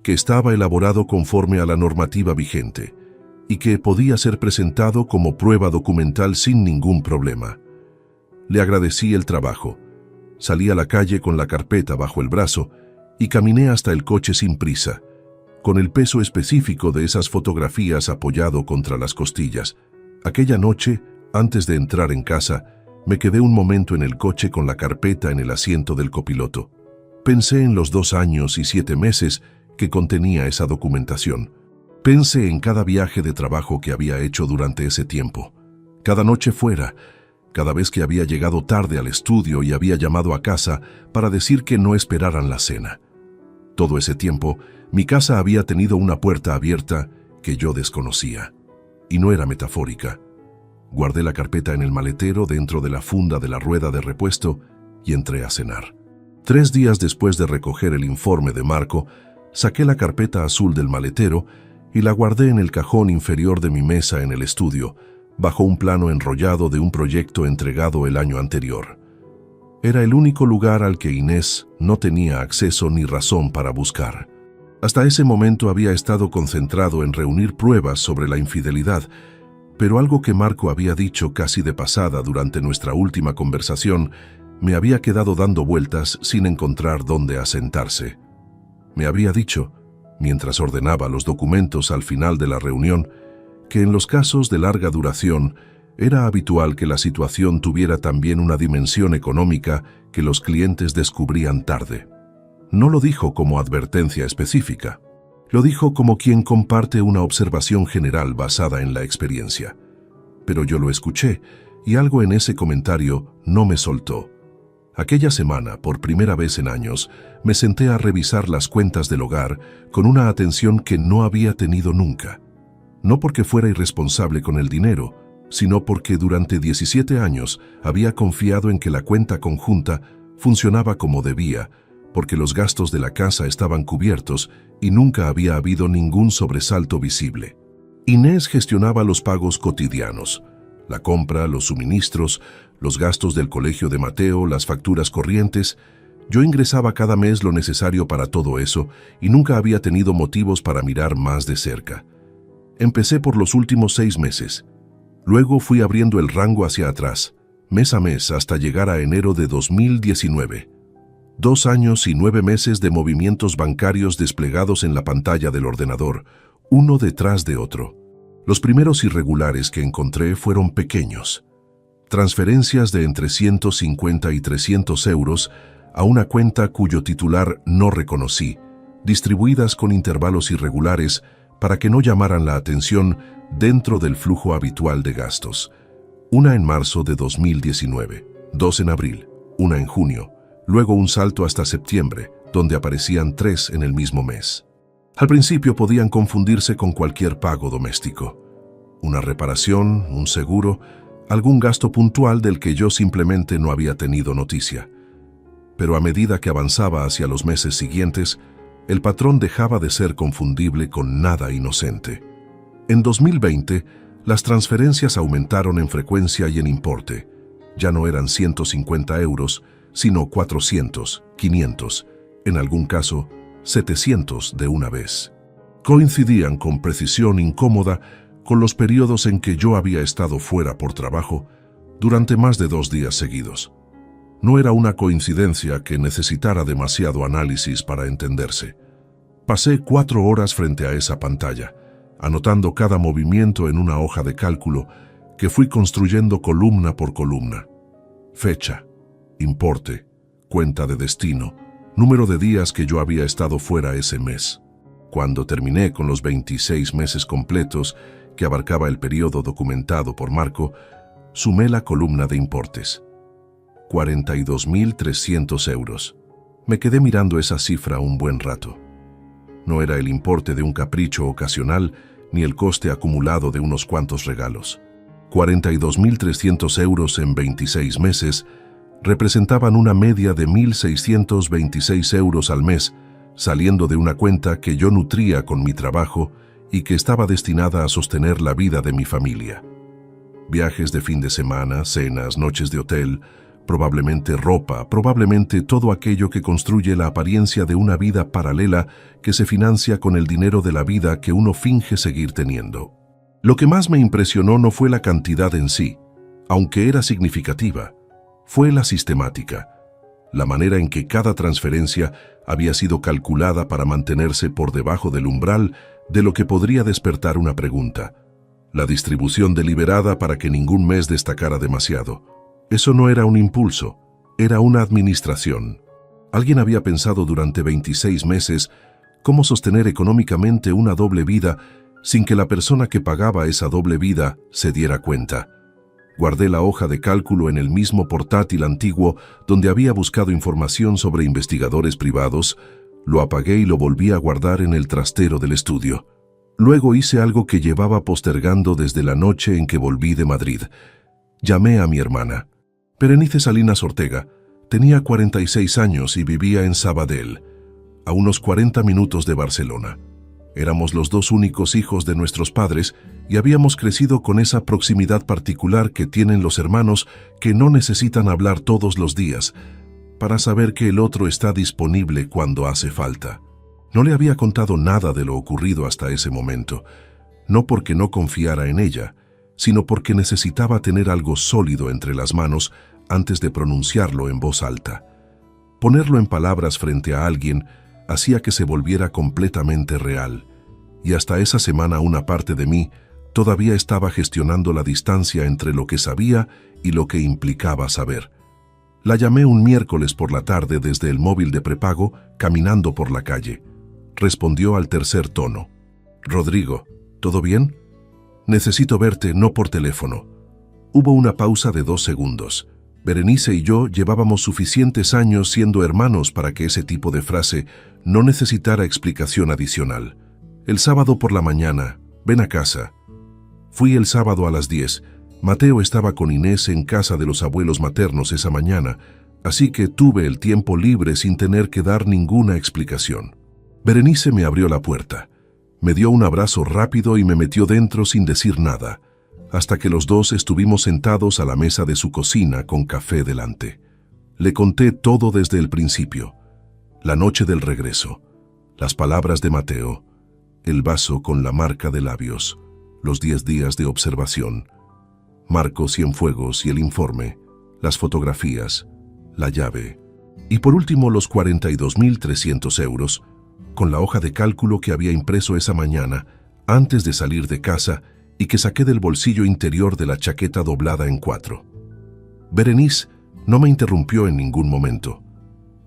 que estaba elaborado conforme a la normativa vigente y que podía ser presentado como prueba documental sin ningún problema. Le agradecí el trabajo. Salí a la calle con la carpeta bajo el brazo y caminé hasta el coche sin prisa, con el peso específico de esas fotografías apoyado contra las costillas. Aquella noche, antes de entrar en casa, me quedé un momento en el coche con la carpeta en el asiento del copiloto. Pensé en los 2 años y 7 meses que contenía esa documentación. Pensé en cada viaje de trabajo que había hecho durante ese tiempo. Cada noche fuera, cada vez que había llegado tarde al estudio y había llamado a casa para decir que no esperaran la cena. Todo ese tiempo, mi casa había tenido una puerta abierta que yo desconocía. Y no era metafórica. Guardé la carpeta en el maletero dentro de la funda de la rueda de repuesto y entré a cenar. 3 días después de recoger el informe de Marco, saqué la carpeta azul del maletero y la guardé en el cajón inferior de mi mesa en el estudio, bajo un plano enrollado de un proyecto entregado el año anterior. Era el único lugar al que Inés no tenía acceso ni razón para buscar. Hasta ese momento había estado concentrado en reunir pruebas sobre la infidelidad, pero algo que Marco había dicho casi de pasada durante nuestra última conversación me había quedado dando vueltas sin encontrar dónde asentarse. Me había dicho, mientras ordenaba los documentos al final de la reunión, que en los casos de larga duración era habitual que la situación tuviera también una dimensión económica que los clientes descubrían tarde. No lo dijo como advertencia específica, lo dijo como quien comparte una observación general basada en la experiencia. Pero yo lo escuché y algo en ese comentario no me soltó. Aquella semana, por primera vez en años, me senté a revisar las cuentas del hogar con una atención que no había tenido nunca. No porque fuera irresponsable con el dinero, sino porque durante 17 años había confiado en que la cuenta conjunta funcionaba como debía, porque los gastos de la casa estaban cubiertos y nunca había habido ningún sobresalto visible. Inés gestionaba los pagos cotidianos, la compra, los suministros, los gastos del colegio de Mateo, las facturas corrientes. Yo ingresaba cada mes lo necesario para todo eso y nunca había tenido motivos para mirar más de cerca. Empecé por los últimos 6 meses. Luego fui abriendo el rango hacia atrás, mes a mes, hasta llegar a enero de 2019. 2 años y 9 meses de movimientos bancarios desplegados en la pantalla del ordenador, uno detrás de otro. Los primeros irregulares que encontré fueron pequeños. Transferencias de entre 150 y 300 euros a una cuenta cuyo titular no reconocí, distribuidas con intervalos irregulares para que no llamaran la atención dentro del flujo habitual de gastos. Una en marzo de 2019, 2 en abril, una en junio, luego un salto hasta septiembre, donde aparecían 3 en el mismo mes. Al principio podían confundirse con cualquier pago doméstico. Una reparación, un seguro, algún gasto puntual del que yo simplemente no había tenido noticia. Pero a medida que avanzaba hacia los meses siguientes, el patrón dejaba de ser confundible con nada inocente. En 2020, las transferencias aumentaron en frecuencia y en importe. Ya no eran 150 euros, sino 400, 500, en algún caso 700 de una vez. Coincidían con precisión incómoda con los periodos en que yo había estado fuera por trabajo durante más de 2 días seguidos. No era una coincidencia que necesitara demasiado análisis para entenderse. Pasé 4 horas frente a esa pantalla, anotando cada movimiento en una hoja de cálculo que fui construyendo columna por columna. Fecha, importe, cuenta de destino, número de días que yo había estado fuera ese mes. Cuando terminé con los 26 meses completos que abarcaba el periodo documentado por Marco, sumé la columna de importes. 42.300 euros. Me quedé mirando esa cifra un buen rato. No era el importe de un capricho ocasional ni el coste acumulado de unos cuantos regalos. 42.300 euros en 26 meses representaban una media de 1.626 euros al mes, saliendo de una cuenta que yo nutría con mi trabajo y que estaba destinada a sostener la vida de mi familia. Viajes de fin de semana, cenas, noches de hotel, probablemente ropa, probablemente todo aquello que construye la apariencia de una vida paralela que se financia con el dinero de la vida que uno finge seguir teniendo. Lo que más me impresionó no fue la cantidad en sí, aunque era significativa, fue la sistemática, la manera en que cada transferencia había sido calculada para mantenerse por debajo del umbral de lo que podría despertar una pregunta, la distribución deliberada para que ningún mes destacara demasiado. Eso no era un impulso, era una administración. Alguien había pensado durante 26 meses cómo sostener económicamente una doble vida sin que la persona que pagaba esa doble vida se diera cuenta. Guardé la hoja de cálculo en el mismo portátil antiguo donde había buscado información sobre investigadores privados, lo apagué y lo volví a guardar en el trastero del estudio. Luego hice algo que llevaba postergando desde la noche en que volví de Madrid. Llamé a mi hermana. Berenice Salinas Ortega. Tenía 46 años y vivía en Sabadell, a unos 40 minutos de Barcelona. Éramos los 2 únicos hijos de nuestros padres y habíamos crecido con esa proximidad particular que tienen los hermanos que no necesitan hablar todos los días para saber que el otro está disponible cuando hace falta. No le había contado nada de lo ocurrido hasta ese momento, no porque no confiara en ella, sino porque necesitaba tener algo sólido entre las manos antes de pronunciarlo en voz alta. Ponerlo en palabras frente a alguien hacía que se volviera completamente real, y hasta esa semana una parte de mí todavía estaba gestionando la distancia entre lo que sabía y lo que implicaba saber. La llamé un miércoles por la tarde desde el móvil de prepago, caminando por la calle. Respondió al tercer tono. «Rodrigo, ¿todo bien? Necesito verte, no por teléfono». Hubo una pausa de 2 segundos. Berenice y yo llevábamos suficientes años siendo hermanos para que ese tipo de frase no necesitara explicación adicional. «El sábado por la mañana, ven a casa». Fui el sábado a las 10. Mateo estaba con Inés en casa de los abuelos maternos esa mañana, así que tuve el tiempo libre sin tener que dar ninguna explicación. Berenice me abrió la puerta. Me dio un abrazo rápido y me metió dentro sin decir nada, hasta que los dos estuvimos sentados a la mesa de su cocina con café delante. Le conté todo desde el principio. La noche del regreso, las palabras de Mateo, el vaso con la marca de labios, los 10 días de observación, Marcos Cienfuegos y el informe, las fotografías, la llave, y por último los 42.300 euros, con la hoja de cálculo que había impreso esa mañana antes de salir de casa y que saqué del bolsillo interior de la chaqueta doblada en 4. Berenice no me interrumpió en ningún momento.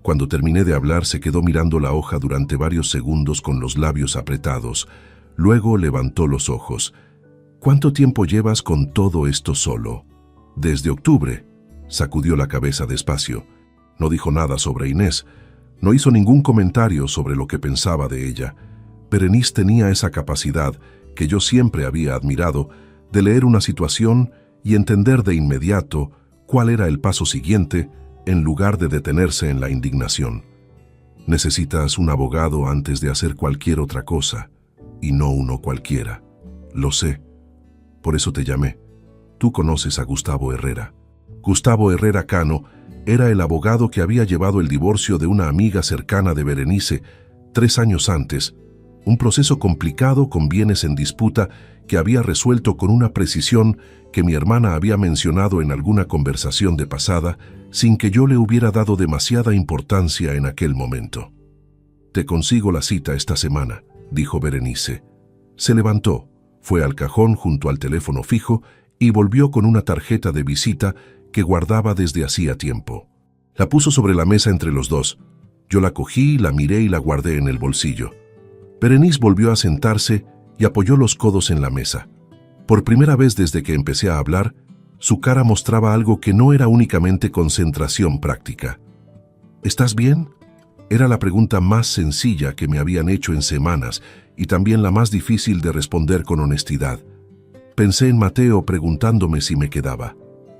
Cuando terminé de hablar se quedó mirando la hoja durante varios segundos con los labios apretados, luego levantó los ojos. «¿Cuánto tiempo llevas con todo esto solo?» «Desde octubre», sacudió la cabeza despacio. No dijo nada sobre Inés, no hizo ningún comentario sobre lo que pensaba de ella. Berenice tenía esa capacidad, que yo siempre había admirado, de leer una situación y entender de inmediato cuál era el paso siguiente, en lugar de detenerse en la indignación. Necesitas un abogado antes de hacer cualquier otra cosa, y no uno cualquiera. Lo sé. Por eso te llamé. Tú conoces a Gustavo Herrera. Gustavo Herrera Cano era el abogado que había llevado el divorcio de una amiga cercana de Berenice 3 años antes, un proceso complicado con bienes en disputa que había resuelto con una precisión que mi hermana había mencionado en alguna conversación de pasada sin que yo le hubiera dado demasiada importancia en aquel momento. «Te consigo la cita esta semana», dijo Berenice. Se levantó, fue al cajón junto al teléfono fijo y volvió con una tarjeta de visita que guardaba desde hacía tiempo. La puso sobre la mesa entre los dos. Yo la cogí, la miré y la guardé en el bolsillo. Berenice volvió a sentarse y apoyó los codos en la mesa. Por primera vez desde que empecé a hablar, su cara mostraba algo que no era únicamente concentración práctica. «¿Estás bien?», era la pregunta más sencilla que me habían hecho en semanas y también la más difícil de responder con honestidad. Pensé en Mateo preguntándome si me quedaba.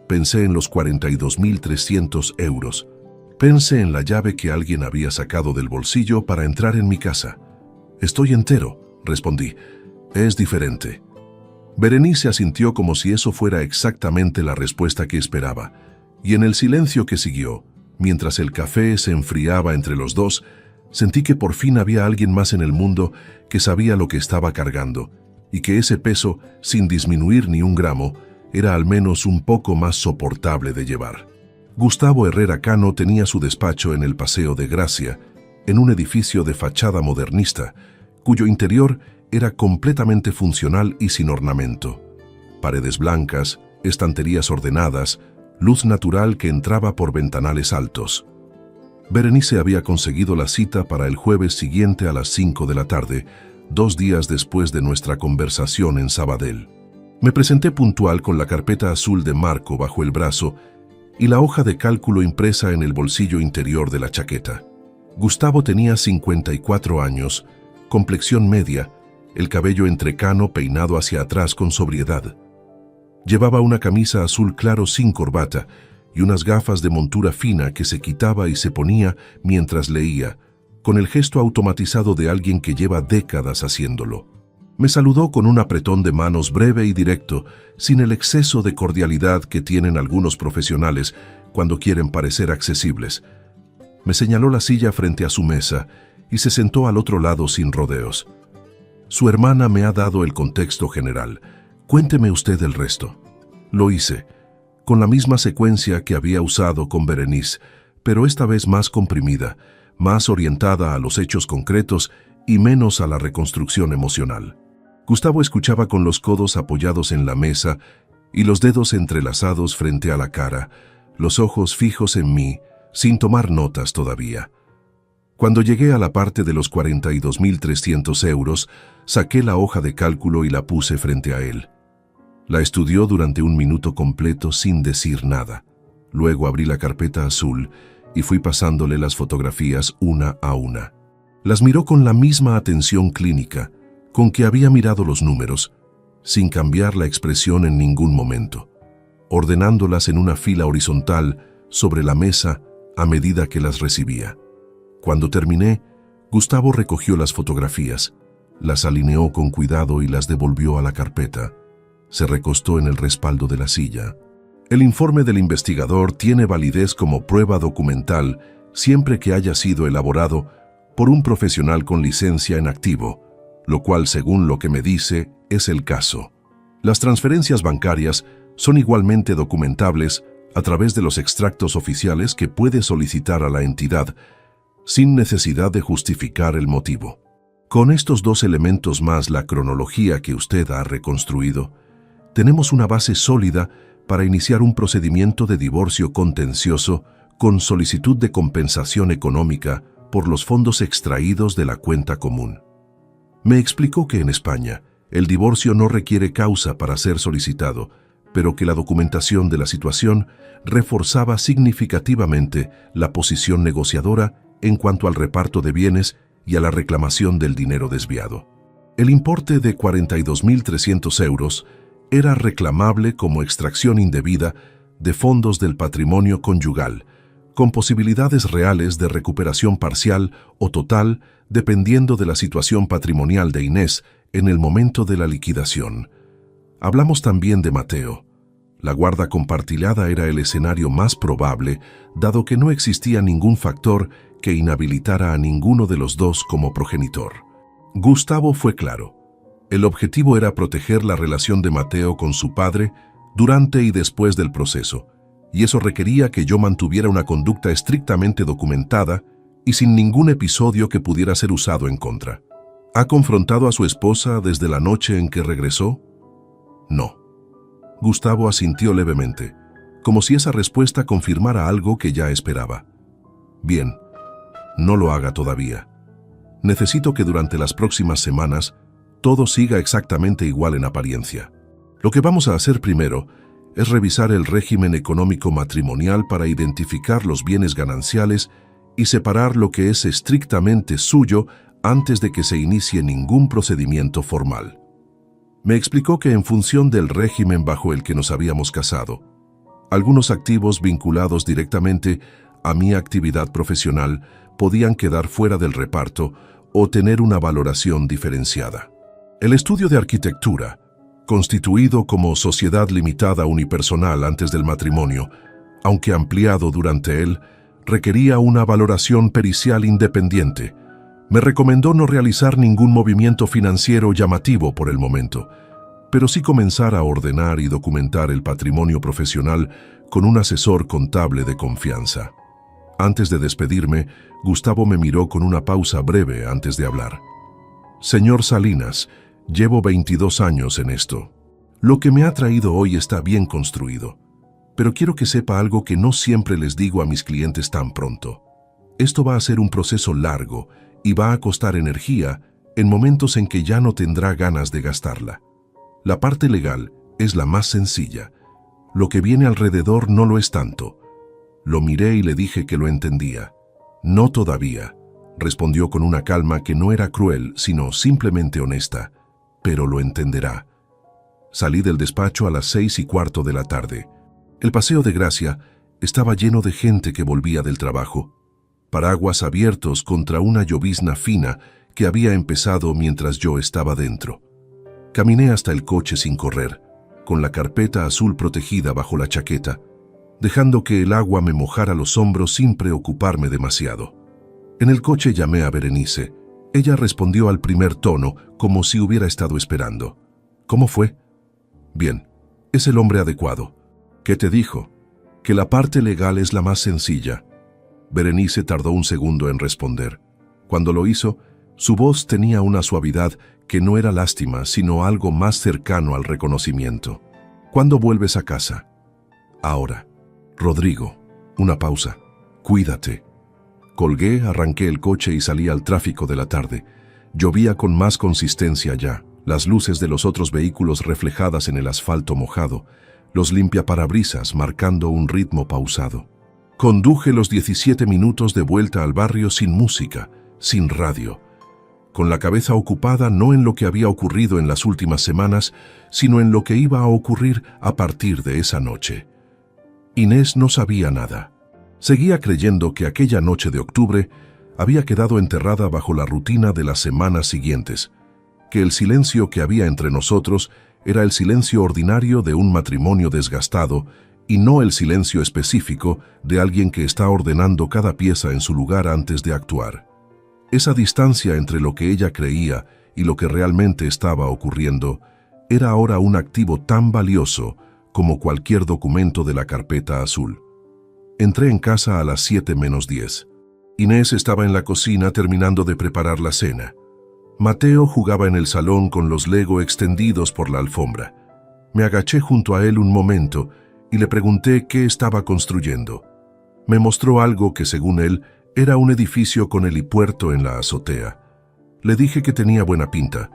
Pensé en los 42.300 euros. Pensé en la llave que alguien había sacado del bolsillo para entrar en mi casa. «Estoy entero», respondí. «Es diferente». Berenice asintió como si eso fuera exactamente la respuesta que esperaba, y en el silencio que siguió, mientras el café se enfriaba entre los dos, sentí que por fin había alguien más en el mundo que sabía lo que estaba cargando, y que ese peso, sin disminuir ni un gramo, era al menos un poco más soportable de llevar. Gustavo Herrera Cano tenía su despacho en el Paseo de Gracia, en un edificio de fachada modernista, cuyo interior era completamente funcional y sin ornamento. Paredes blancas, estanterías ordenadas, luz natural que entraba por ventanales altos. Berenice había conseguido la cita para el jueves siguiente a las 5 de la tarde, 2 días después de nuestra conversación en Sabadell. Me presenté puntual con la carpeta azul de Marco bajo el brazo y la hoja de cálculo impresa en el bolsillo interior de la chaqueta. Gustavo tenía 54 años, complexión media, el cabello entrecano peinado hacia atrás con sobriedad. Llevaba una camisa azul claro sin corbata y unas gafas de montura fina que se quitaba y se ponía mientras leía, con el gesto automatizado de alguien que lleva décadas haciéndolo. Me saludó con un apretón de manos breve y directo, sin el exceso de cordialidad que tienen algunos profesionales cuando quieren parecer accesibles. Me señaló la silla frente a su mesa y se sentó al otro lado sin rodeos. Su hermana me ha dado el contexto general. Cuénteme usted el resto. Lo hice, con la misma secuencia que había usado con Berenice, pero esta vez más comprimida, más orientada a los hechos concretos y menos a la reconstrucción emocional. Gustavo escuchaba con los codos apoyados en la mesa y los dedos entrelazados frente a la cara, los ojos fijos en mí, sin tomar notas todavía. Cuando llegué a la parte de los 42.300 euros, saqué la hoja de cálculo y la puse frente a él. La estudió durante un minuto completo sin decir nada. Luego abrí la carpeta azul y fui pasándole las fotografías una a una. Las miró con la misma atención clínica con que había mirado los números, sin cambiar la expresión en ningún momento, ordenándolas en una fila horizontal sobre la mesa a medida que las recibía. Cuando terminé, Gustavo recogió las fotografías, las alineó con cuidado y las devolvió a la carpeta. Se recostó en el respaldo de la silla. El informe del investigador tiene validez como prueba documental siempre que haya sido elaborado por un profesional con licencia en activo, lo cual, según lo que me dice, es el caso. Las transferencias bancarias son igualmente documentables a través de los extractos oficiales que puede solicitar a la entidad, sin necesidad de justificar el motivo. Con estos dos elementos más la cronología que usted ha reconstruido, tenemos una base sólida para iniciar un procedimiento de divorcio contencioso con solicitud de compensación económica por los fondos extraídos de la cuenta común. Me explicó que en España el divorcio no requiere causa para ser solicitado, pero que la documentación de la situación reforzaba significativamente la posición negociadora en cuanto al reparto de bienes y a la reclamación del dinero desviado. El importe de 42.300 euros era reclamable como extracción indebida de fondos del patrimonio conyugal, con posibilidades reales de recuperación parcial o total dependiendo de la situación patrimonial de Inés en el momento de la liquidación. Hablamos también de Mateo. La guarda compartida era el escenario más probable, dado que no existía ningún factor que inhabilitara a ninguno de los dos como progenitor. Gustavo fue claro. El objetivo era proteger la relación de Mateo con su padre durante y después del proceso, y eso requería que yo mantuviera una conducta estrictamente documentada y sin ningún episodio que pudiera ser usado en contra. ¿Ha confrontado a su esposa desde la noche en que regresó? No. Gustavo asintió levemente, como si esa respuesta confirmara algo que ya esperaba. Bien, no lo haga todavía. Necesito que durante las próximas semanas todo siga exactamente igual en apariencia. Lo que vamos a hacer primero es revisar el régimen económico matrimonial para identificar los bienes gananciales y separar lo que es estrictamente suyo antes de que se inicie ningún procedimiento formal. Me explicó que en función del régimen bajo el que nos habíamos casado, algunos activos vinculados directamente a mi actividad profesional podían quedar fuera del reparto o tener una valoración diferenciada. El estudio de arquitectura, constituido como sociedad limitada unipersonal antes del matrimonio, aunque ampliado durante él, requería una valoración pericial independiente. Me recomendó no realizar ningún movimiento financiero llamativo por el momento, pero sí comenzar a ordenar y documentar el patrimonio profesional con un asesor contable de confianza. Antes de despedirme, Gustavo me miró con una pausa breve antes de hablar. Señor Salinas, llevo 22 años en esto. Lo que me ha traído hoy está bien construido. Pero quiero que sepa algo que no siempre les digo a mis clientes tan pronto. Esto va a ser un proceso largo y va a costar energía en momentos en que ya no tendrá ganas de gastarla. La parte legal es la más sencilla. Lo que viene alrededor no lo es tanto. Lo miré y le dije que lo entendía. No todavía, respondió con una calma que no era cruel, sino simplemente honesta. Pero lo entenderá. Salí del despacho a las 6:15 de la tarde. El Paseo de Gracia estaba lleno de gente que volvía del trabajo. Paraguas abiertos contra una llovizna fina que había empezado mientras yo estaba dentro. Caminé hasta el coche sin correr, con la carpeta azul protegida bajo la chaqueta, dejando que el agua me mojara los hombros sin preocuparme demasiado. En el coche llamé a Berenice. Ella respondió al primer tono, como si hubiera estado esperando. ¿Cómo fue? Bien, es el hombre adecuado. ¿Qué te dijo? Que la parte legal es la más sencilla. Berenice tardó un segundo en responder. Cuando lo hizo, su voz tenía una suavidad que no era lástima, sino algo más cercano al reconocimiento. ¿Cuándo vuelves a casa? Ahora. Rodrigo. Una pausa. Cuídate. Colgué, arranqué el coche y salí al tráfico de la tarde. Llovía con más consistencia ya, las luces de los otros vehículos reflejadas en el asfalto mojado, los limpiaparabrisas marcando un ritmo pausado. Conduje los 17 minutos de vuelta al barrio sin música, sin radio, con la cabeza ocupada no en lo que había ocurrido en las últimas semanas, sino en lo que iba a ocurrir a partir de esa noche. Inés no sabía nada. Seguía creyendo que aquella noche de octubre había quedado enterrada bajo la rutina de las semanas siguientes, que el silencio que había entre nosotros era el silencio ordinario de un matrimonio desgastado y no el silencio específico de alguien que está ordenando cada pieza en su lugar antes de actuar. Esa distancia entre lo que ella creía y lo que realmente estaba ocurriendo era ahora un activo tan valioso como cualquier documento de la carpeta azul. Entré en casa a las 7:10. Inés estaba en la cocina terminando de preparar la cena. Mateo jugaba en el salón con los Lego extendidos por la alfombra. Me agaché junto a él un momento y le pregunté qué estaba construyendo. Me mostró algo que, según él, era un edificio con helipuerto en la azotea. Le dije que tenía buena pinta.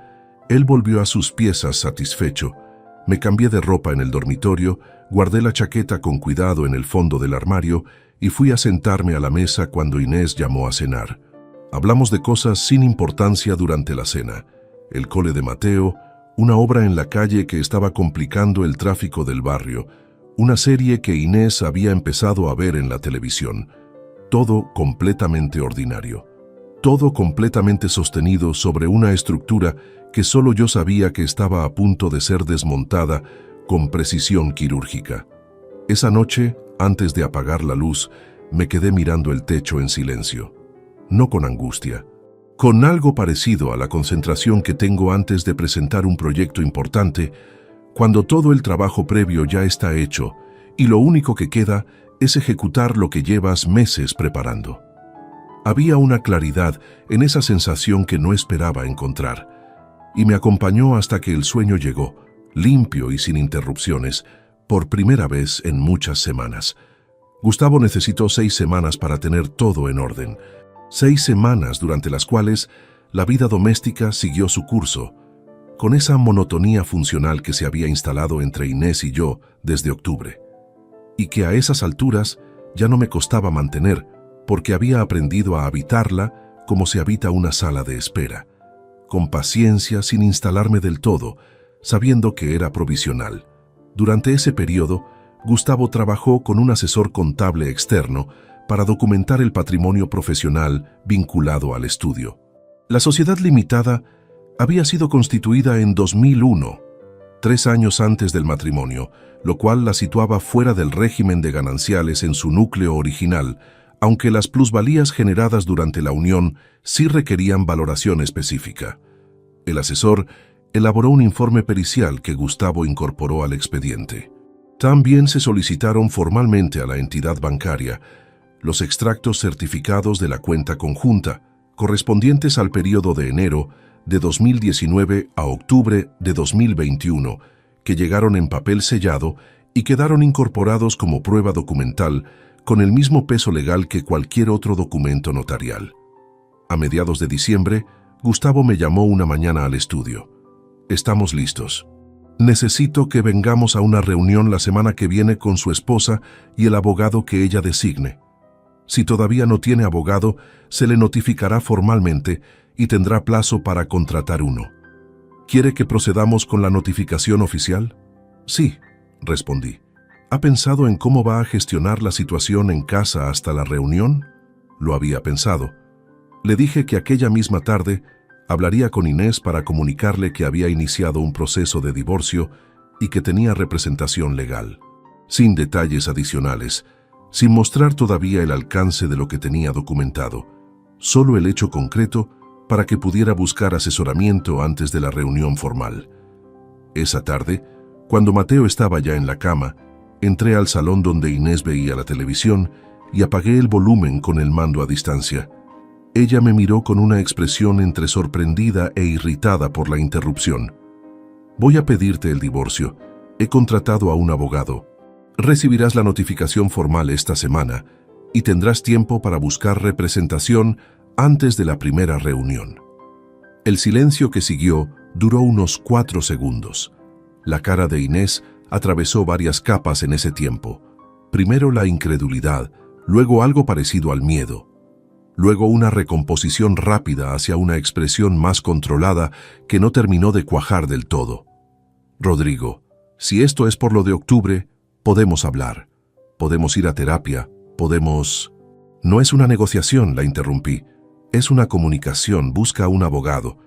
Él volvió a sus piezas satisfecho. Me cambié de ropa en el dormitorio, guardé la chaqueta con cuidado en el fondo del armario y fui a sentarme a la mesa cuando Inés llamó a cenar. Hablamos de cosas sin importancia durante la cena. El cole de Mateo, una obra en la calle que estaba complicando el tráfico del barrio, una serie que Inés había empezado a ver en la televisión. Todo completamente ordinario. Todo completamente sostenido sobre una estructura que solo yo sabía que estaba a punto de ser desmontada con precisión quirúrgica. Esa noche, antes de apagar la luz, me quedé mirando el techo en silencio. No con angustia, con algo parecido a la concentración que tengo antes de presentar un proyecto importante, cuando todo el trabajo previo ya está hecho y lo único que queda es ejecutar lo que llevas meses preparando. Había una claridad en esa sensación que no esperaba encontrar, y me acompañó hasta que el sueño llegó, limpio y sin interrupciones, por primera vez en muchas semanas. Gustavo necesitó 6 semanas para tener todo en orden. 6 semanas durante las cuales la vida doméstica siguió su curso, con esa monotonía funcional que se había instalado entre Inés y yo desde octubre, y que a esas alturas ya no me costaba mantener, porque había aprendido a habitarla como se habita una sala de espera, con paciencia sin instalarme del todo, sabiendo que era provisional. Durante ese periodo, Gustavo trabajó con un asesor contable externo para documentar el patrimonio profesional vinculado al estudio. La sociedad limitada había sido constituida en 2001, 3 años antes del matrimonio, lo cual la situaba fuera del régimen de gananciales en su núcleo original, aunque las plusvalías generadas durante la unión sí requerían valoración específica. El asesor elaboró un informe pericial que Gustavo incorporó al expediente. También se solicitaron formalmente a la entidad bancaria los extractos certificados de la cuenta conjunta, correspondientes al periodo de enero de 2019 a octubre de 2021, que llegaron en papel sellado y quedaron incorporados como prueba documental con el mismo peso legal que cualquier otro documento notarial. A mediados de diciembre, Gustavo me llamó una mañana al estudio. Estamos listos. Necesito que vengamos a una reunión la semana que viene con su esposa y el abogado que ella designe. Si todavía no tiene abogado, se le notificará formalmente y tendrá plazo para contratar uno. ¿Quiere que procedamos con la notificación oficial? Sí, respondí. ¿Ha pensado en cómo va a gestionar la situación en casa hasta la reunión? Lo había pensado. Le dije que aquella misma tarde hablaría con Inés para comunicarle que había iniciado un proceso de divorcio y que tenía representación legal. Sin detalles adicionales, sin mostrar todavía el alcance de lo que tenía documentado, solo el hecho concreto para que pudiera buscar asesoramiento antes de la reunión formal. Esa tarde, cuando Mateo estaba ya en la cama, entré al salón donde Inés veía la televisión y apagué el volumen con el mando a distancia. Ella me miró con una expresión entre sorprendida e irritada por la interrupción. «Voy a pedirte el divorcio. He contratado a un abogado. Recibirás la notificación formal esta semana y tendrás tiempo para buscar representación antes de la primera reunión». El silencio que siguió duró unos 4 segundos. La cara de Inés atravesó varias capas en ese tiempo. Primero la incredulidad, luego algo parecido al miedo. Luego una recomposición rápida hacia una expresión más controlada que no terminó de cuajar del todo. «Rodrigo, si esto es por lo de octubre, podemos hablar. Podemos ir a terapia, podemos...» «No es una negociación», la interrumpí. «Es una comunicación, busca a un abogado».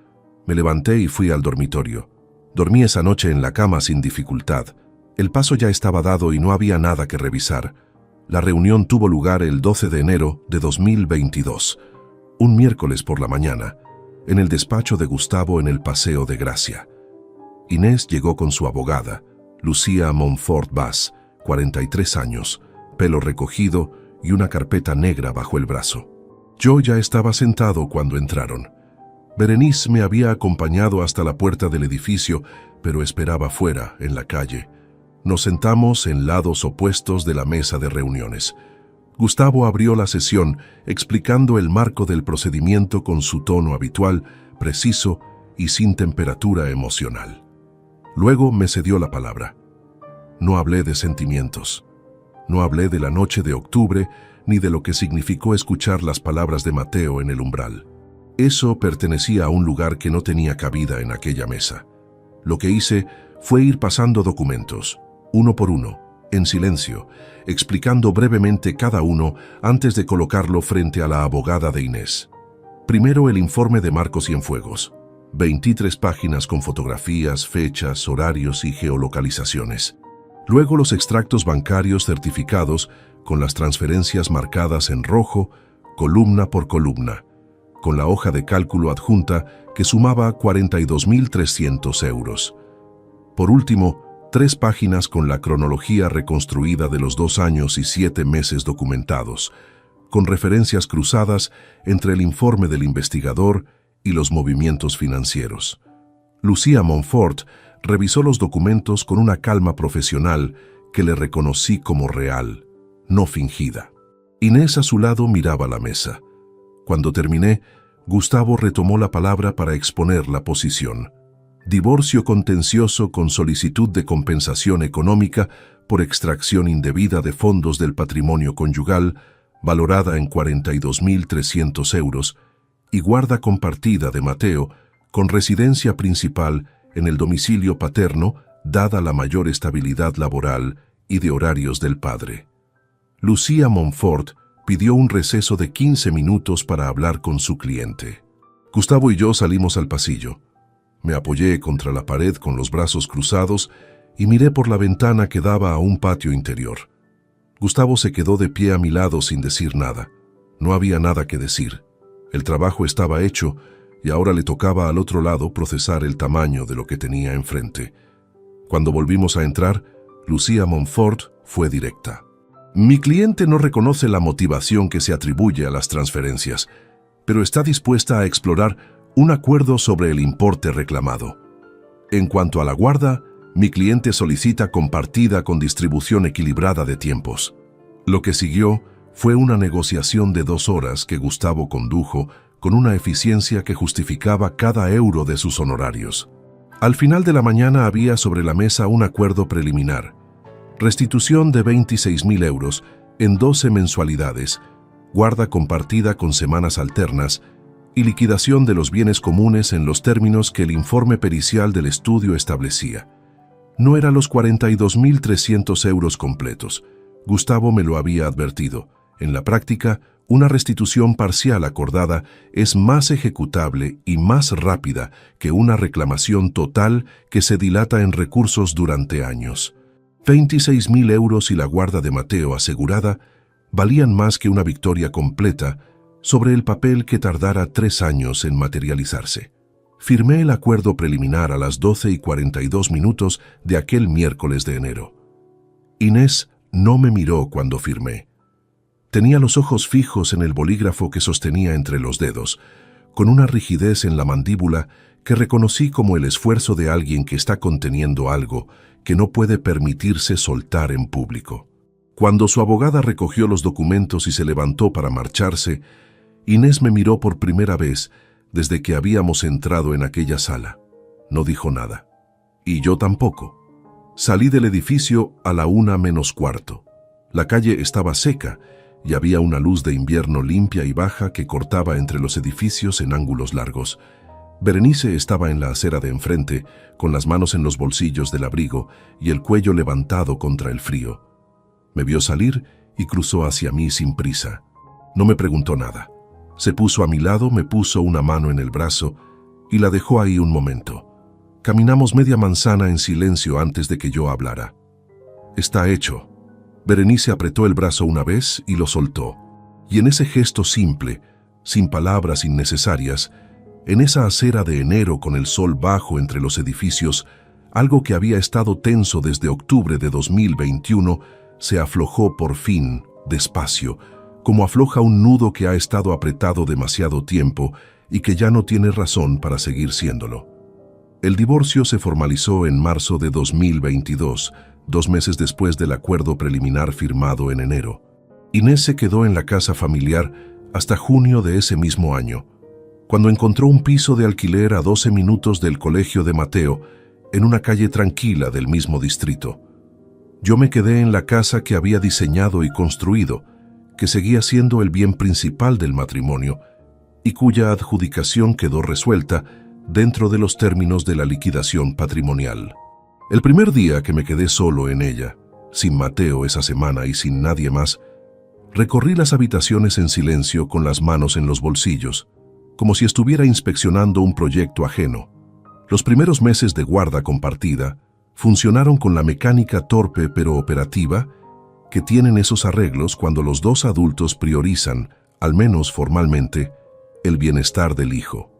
Me levanté y fui al dormitorio. Dormí esa noche en la cama sin dificultad. El paso ya estaba dado y no había nada que revisar. La reunión tuvo lugar el 12 de enero de 2022, un miércoles por la mañana, en el despacho de Gustavo en el Paseo de Gracia. Inés llegó con su abogada, Lucía Monfort Vaz, 43 años, pelo recogido y una carpeta negra bajo el brazo. Yo ya estaba sentado cuando entraron. Berenice me había acompañado hasta la puerta del edificio, pero esperaba fuera, en la calle. Nos sentamos en lados opuestos de la mesa de reuniones. Gustavo abrió la sesión explicando el marco del procedimiento con su tono habitual, preciso y sin temperatura emocional. Luego me cedió la palabra. No hablé de sentimientos. No hablé de la noche de octubre ni de lo que significó escuchar las palabras de Mateo en el umbral. Eso pertenecía a un lugar que no tenía cabida en aquella mesa. Lo que hice fue ir pasando documentos, uno por uno, en silencio, explicando brevemente cada uno antes de colocarlo frente a la abogada de Inés. Primero el informe de Marcos Cienfuegos, 23 páginas con fotografías, fechas, horarios y geolocalizaciones. Luego los extractos bancarios certificados con las transferencias marcadas en rojo, columna por columna, con la hoja de cálculo adjunta que sumaba 42.300 euros. Por último, 3 páginas con la cronología reconstruida de los 2 años y 7 meses documentados, con referencias cruzadas entre el informe del investigador y los movimientos financieros. Lucía Monfort revisó los documentos con una calma profesional que le reconocí como real, no fingida. Inés a su lado miraba la mesa. Cuando terminé, Gustavo retomó la palabra para exponer la posición. Divorcio contencioso con solicitud de compensación económica por extracción indebida de fondos del patrimonio conyugal, valorada en 42.300 euros, y guarda compartida de Mateo, con residencia principal en el domicilio paterno, dada la mayor estabilidad laboral y de horarios del padre. Lucía Monfort pidió un receso de 15 minutos para hablar con su cliente. Gustavo y yo salimos al pasillo. Me apoyé contra la pared con los brazos cruzados y miré por la ventana que daba a un patio interior. Gustavo se quedó de pie a mi lado sin decir nada. No había nada que decir. El trabajo estaba hecho y ahora le tocaba al otro lado procesar el tamaño de lo que tenía enfrente. Cuando volvimos a entrar, Lucía Monfort fue directa. Mi cliente no reconoce la motivación que se atribuye a las transferencias, pero está dispuesta a explorar un acuerdo sobre el importe reclamado. En cuanto a la guarda, mi cliente solicita compartida con distribución equilibrada de tiempos. Lo que siguió fue una negociación de 2 horas que Gustavo condujo con una eficiencia que justificaba cada euro de sus honorarios. Al final de la mañana había sobre la mesa un acuerdo preliminar. Restitución de 26.000 euros en 12 mensualidades, guarda compartida con semanas alternas y liquidación de los bienes comunes en los términos que el informe pericial del estudio establecía. No eran los 42.300 euros completos. Gustavo me lo había advertido. En la práctica, una restitución parcial acordada es más ejecutable y más rápida que una reclamación total que se dilata en recursos durante años. 26.000 euros y la guarda de Mateo asegurada valían más que una victoria completa sobre el papel que tardara 3 años en materializarse. Firmé el acuerdo preliminar a las 12:42 de aquel miércoles de enero. Inés no me miró cuando firmé. Tenía los ojos fijos en el bolígrafo que sostenía entre los dedos, con una rigidez en la mandíbula que reconocí como el esfuerzo de alguien que está conteniendo algo que no puede permitirse soltar en público. Cuando su abogada recogió los documentos y se levantó para marcharse, Inés me miró por primera vez desde que habíamos entrado en aquella sala. No dijo nada. Y yo tampoco. Salí del edificio a la 1:45. La calle estaba seca y había una luz de invierno limpia y baja que cortaba entre los edificios en ángulos largos. Berenice estaba en la acera de enfrente, con las manos en los bolsillos del abrigo y el cuello levantado contra el frío. Me vio salir y cruzó hacia mí sin prisa. No me preguntó nada. Se puso a mi lado, me puso una mano en el brazo y la dejó ahí un momento. Caminamos media manzana en silencio antes de que yo hablara. «Está hecho». Berenice apretó el brazo una vez y lo soltó. Y en ese gesto simple, sin palabras innecesarias, en esa acera de enero con el sol bajo entre los edificios, algo que había estado tenso desde octubre de 2021, se aflojó por fin, despacio, como afloja un nudo que ha estado apretado demasiado tiempo y que ya no tiene razón para seguir siéndolo. El divorcio se formalizó en marzo de 2022, 2 meses después del acuerdo preliminar firmado en enero. Inés se quedó en la casa familiar hasta junio de ese mismo año, cuando encontró un piso de alquiler a 12 minutos del colegio de Mateo, en una calle tranquila del mismo distrito. Yo me quedé en la casa que había diseñado y construido, que seguía siendo el bien principal del matrimonio y cuya adjudicación quedó resuelta dentro de los términos de la liquidación patrimonial. El primer día que me quedé solo en ella, sin Mateo esa semana y sin nadie más, recorrí las habitaciones en silencio con las manos en los bolsillos, como si estuviera inspeccionando un proyecto ajeno. Los primeros meses de guarda compartida funcionaron con la mecánica torpe pero operativa que tienen esos arreglos cuando los dos adultos priorizan, al menos formalmente, el bienestar del hijo.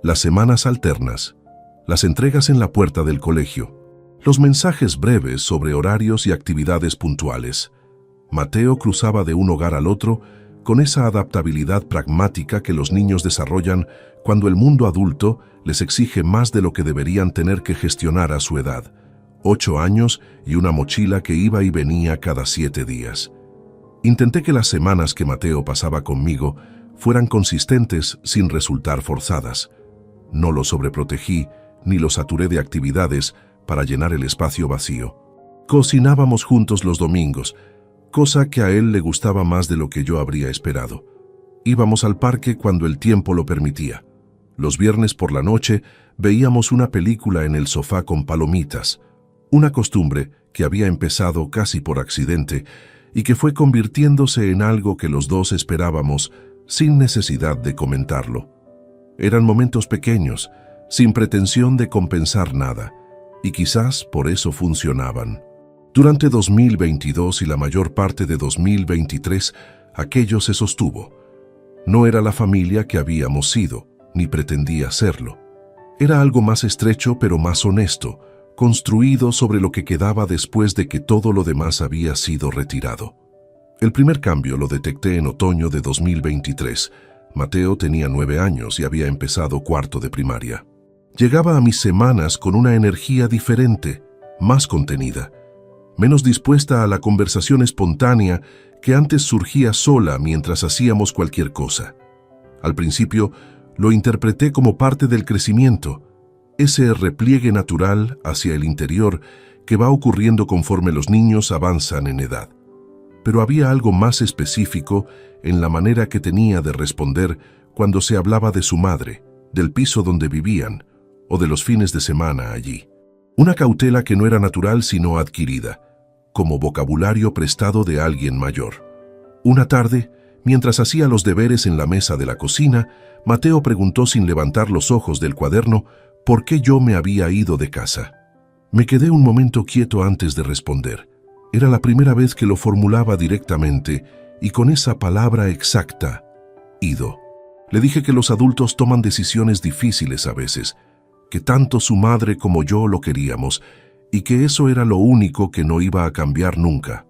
Las semanas alternas, las entregas en la puerta del colegio, los mensajes breves sobre horarios y actividades puntuales. Mateo cruzaba de un hogar al otro con esa adaptabilidad pragmática que los niños desarrollan cuando el mundo adulto les exige más de lo que deberían tener que gestionar a su edad. 8 años y una mochila que iba y venía cada 7 días. Intenté que las semanas que Mateo pasaba conmigo fueran consistentes sin resultar forzadas. No lo sobreprotegí ni lo saturé de actividades para llenar el espacio vacío. Cocinábamos juntos los domingos, cosa que a él le gustaba más de lo que yo habría esperado. Íbamos al parque cuando el tiempo lo permitía. Los viernes por la noche veíamos una película en el sofá con palomitas, una costumbre que había empezado casi por accidente y que fue convirtiéndose en algo que los dos esperábamos sin necesidad de comentarlo. Eran momentos pequeños, sin pretensión de compensar nada, y quizás por eso funcionaban. Durante 2022 y la mayor parte de 2023, aquello se sostuvo. No era la familia que habíamos sido, ni pretendía serlo. Era algo más estrecho pero más honesto, construido sobre lo que quedaba después de que todo lo demás había sido retirado. El primer cambio lo detecté en otoño de 2023. Mateo tenía 9 años y había empezado 4º de primaria. Llegaba a mis semanas con una energía diferente, más contenida, menos dispuesta a la conversación espontánea que antes surgía sola mientras hacíamos cualquier cosa. Al principio lo interpreté como parte del crecimiento, ese repliegue natural hacia el interior que va ocurriendo conforme los niños avanzan en edad. Pero había algo más específico en la manera que tenía de responder cuando se hablaba de su madre, del piso donde vivían o de los fines de semana allí. Una cautela que no era natural sino adquirida, como vocabulario prestado de alguien mayor. Una tarde, mientras hacía los deberes en la mesa de la cocina, Mateo preguntó sin levantar los ojos del cuaderno por qué yo me había ido de casa. Me quedé un momento quieto antes de responder. Era la primera vez que lo formulaba directamente y con esa palabra exacta, ido. Le dije que los adultos toman decisiones difíciles a veces, que tanto su madre como yo lo queríamos y que eso era lo único que no iba a cambiar nunca.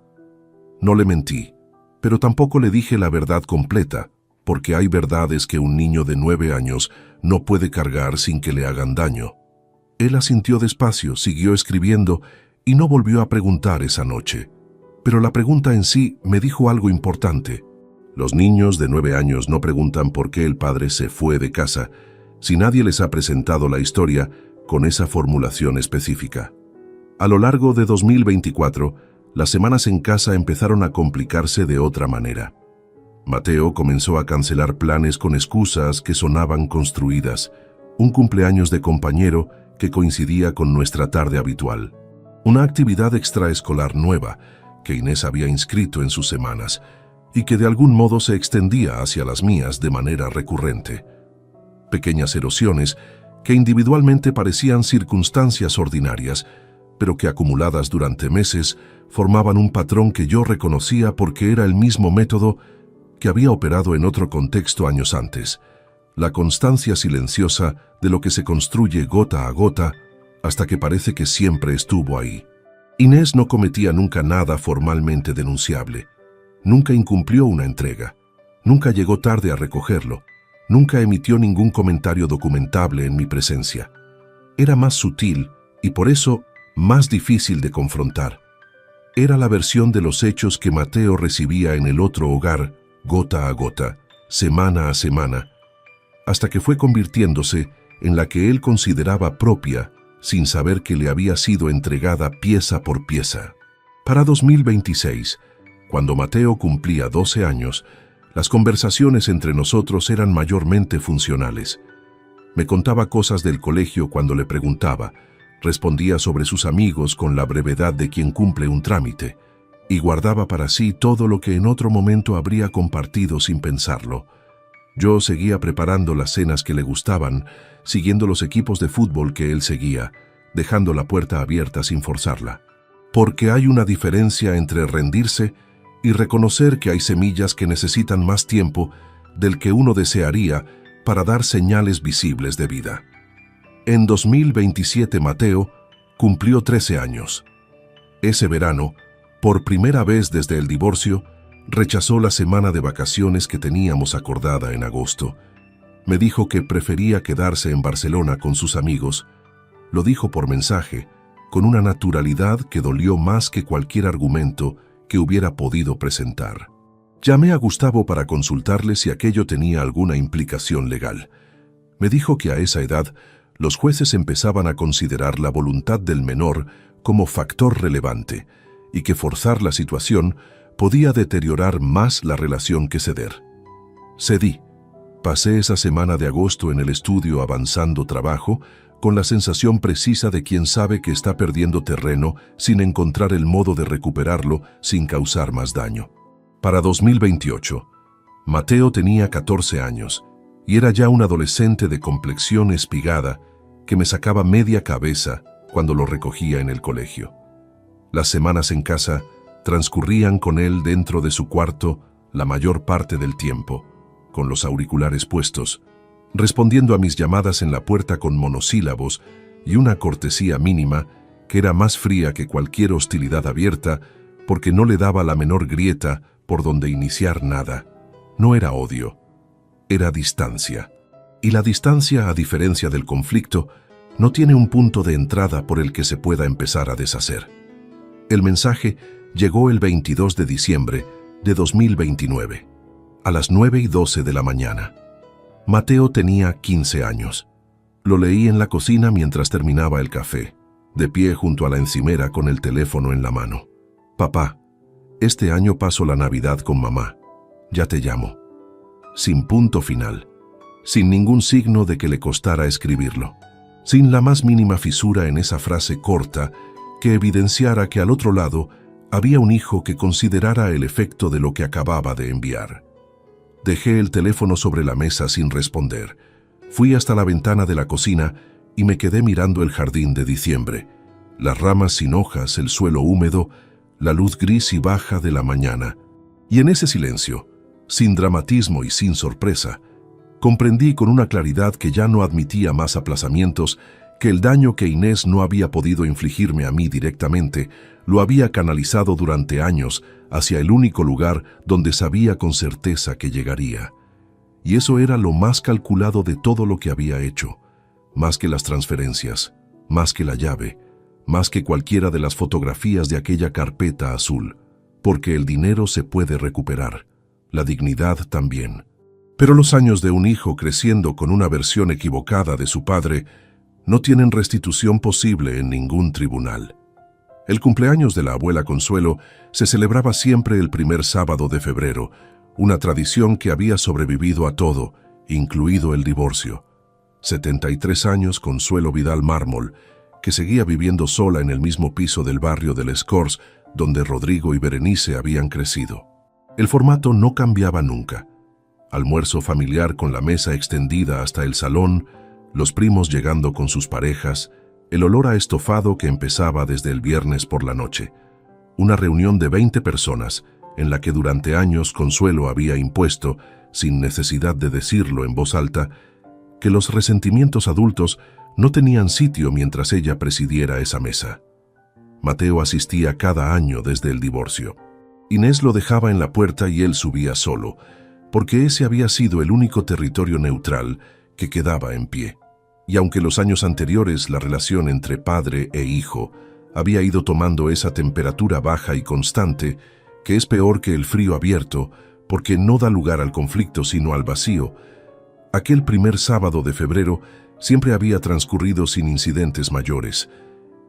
No le mentí, pero tampoco le dije la verdad completa, porque hay verdades que un niño de 9 años no puede cargar sin que le hagan daño. Él asintió despacio, siguió escribiendo y no volvió a preguntar esa noche. Pero la pregunta en sí me dijo algo importante. Los niños de 9 años no preguntan por qué el padre se fue de casa si nadie les ha presentado la historia con esa formulación específica. A lo largo de 2024, las semanas en casa empezaron a complicarse de otra manera. Mateo comenzó a cancelar planes con excusas que sonaban construidas, un cumpleaños de compañero que coincidía con nuestra tarde habitual, una actividad extraescolar nueva que Inés había inscrito en sus semanas y que de algún modo se extendía hacia las mías de manera recurrente. Pequeñas erosiones que individualmente parecían circunstancias ordinarias, pero que acumuladas durante meses formaban un patrón que yo reconocía porque era el mismo método que había operado en otro contexto años antes, la constancia silenciosa de lo que se construye gota a gota hasta que parece que siempre estuvo ahí. Inés no cometía nunca nada formalmente denunciable, nunca incumplió una entrega, nunca llegó tarde a recogerlo, nunca emitió ningún comentario documentable en mi presencia. Era más sutil y por eso más difícil de confrontar. Era la versión de los hechos que Mateo recibía en el otro hogar, gota a gota, semana a semana, hasta que fue convirtiéndose en la que él consideraba propia, sin saber que le había sido entregada pieza por pieza. Para 2026, cuando Mateo cumplía 12 años, las conversaciones entre nosotros eran mayormente funcionales. Me contaba cosas del colegio cuando le preguntaba, respondía sobre sus amigos con la brevedad de quien cumple un trámite, y guardaba para sí todo lo que en otro momento habría compartido sin pensarlo. Yo seguía preparando las cenas que le gustaban, siguiendo los equipos de fútbol que él seguía, dejando la puerta abierta sin forzarla. Porque hay una diferencia entre rendirse y reconocer que hay semillas que necesitan más tiempo del que uno desearía para dar señales visibles de vida. En 2027 Mateo cumplió 13 años. Ese verano, por primera vez desde el divorcio, rechazó la semana de vacaciones que teníamos acordada en agosto. Me dijo que prefería quedarse en Barcelona con sus amigos. Lo dijo por mensaje, con una naturalidad que dolió más que cualquier argumento que hubiera podido presentar. Llamé a Gustavo para consultarle si aquello tenía alguna implicación legal. Me dijo que a esa edad los jueces empezaban a considerar la voluntad del menor como factor relevante y que forzar la situación podía deteriorar más la relación que ceder. Cedí. Pasé esa semana de agosto en el estudio avanzando trabajo con la sensación precisa de quien sabe que está perdiendo terreno sin encontrar el modo de recuperarlo sin causar más daño. Para 2028, Mateo tenía 14 años y era ya un adolescente de complexión espigada que me sacaba media cabeza cuando lo recogía en el colegio. Las semanas en casa transcurrían con él dentro de su cuarto la mayor parte del tiempo, con los auriculares puestos, respondiendo a mis llamadas en la puerta con monosílabos y una cortesía mínima que era más fría que cualquier hostilidad abierta porque no le daba la menor grieta por donde iniciar nada. No era odio, era distancia. Y la distancia, a diferencia del conflicto, no tiene un punto de entrada por el que se pueda empezar a deshacer. El mensaje llegó el 22 de diciembre de 2029, a las 9:12 de la mañana. Mateo tenía 15 años. Lo leí en la cocina mientras terminaba el café, de pie junto a la encimera con el teléfono en la mano. Papá, este año paso la Navidad con mamá. Ya te llamo. Sin punto final, sin ningún signo de que le costara escribirlo, sin la más mínima fisura en esa frase corta que evidenciara que al otro lado había un hijo que considerara el efecto de lo que acababa de enviar. Dejé el teléfono sobre la mesa sin responder. Fui hasta la ventana de la cocina y me quedé mirando el jardín de diciembre, las ramas sin hojas, el suelo húmedo, la luz gris y baja de la mañana. Y en ese silencio, sin dramatismo y sin sorpresa. Comprendí con una claridad que ya no admitía más aplazamientos, que el daño que Inés no había podido infligirme a mí directamente, lo había canalizado durante años hacia el único lugar donde sabía con certeza que llegaría. Y eso era lo más calculado de todo lo que había hecho, más que las transferencias, más que la llave, más que cualquiera de las fotografías de aquella carpeta azul, porque el dinero se puede recuperar, la dignidad también. Pero los años de un hijo creciendo con una versión equivocada de su padre no tienen restitución posible en ningún tribunal. El cumpleaños de la abuela Consuelo se celebraba siempre el primer sábado de febrero, una tradición que había sobrevivido a todo, incluido el divorcio. 73 años Consuelo Vidal Mármol, que seguía viviendo sola en el mismo piso del barrio de Les Corts, donde Rodrigo y Berenice habían crecido. El formato no cambiaba nunca. Almuerzo familiar con la mesa extendida hasta el salón, los primos llegando con sus parejas, el olor a estofado que empezaba desde el viernes por la noche. Una reunión de 20 personas, en la que durante años Consuelo había impuesto, sin necesidad de decirlo en voz alta, que los resentimientos adultos no tenían sitio mientras ella presidiera esa mesa. Mateo asistía cada año desde el divorcio. Inés lo dejaba en la puerta y él subía solo, porque ese había sido el único territorio neutral que quedaba en pie. Y aunque los años anteriores la relación entre padre e hijo había ido tomando esa temperatura baja y constante, que es peor que el frío abierto, porque no da lugar al conflicto sino al vacío, aquel primer sábado de febrero siempre había transcurrido sin incidentes mayores.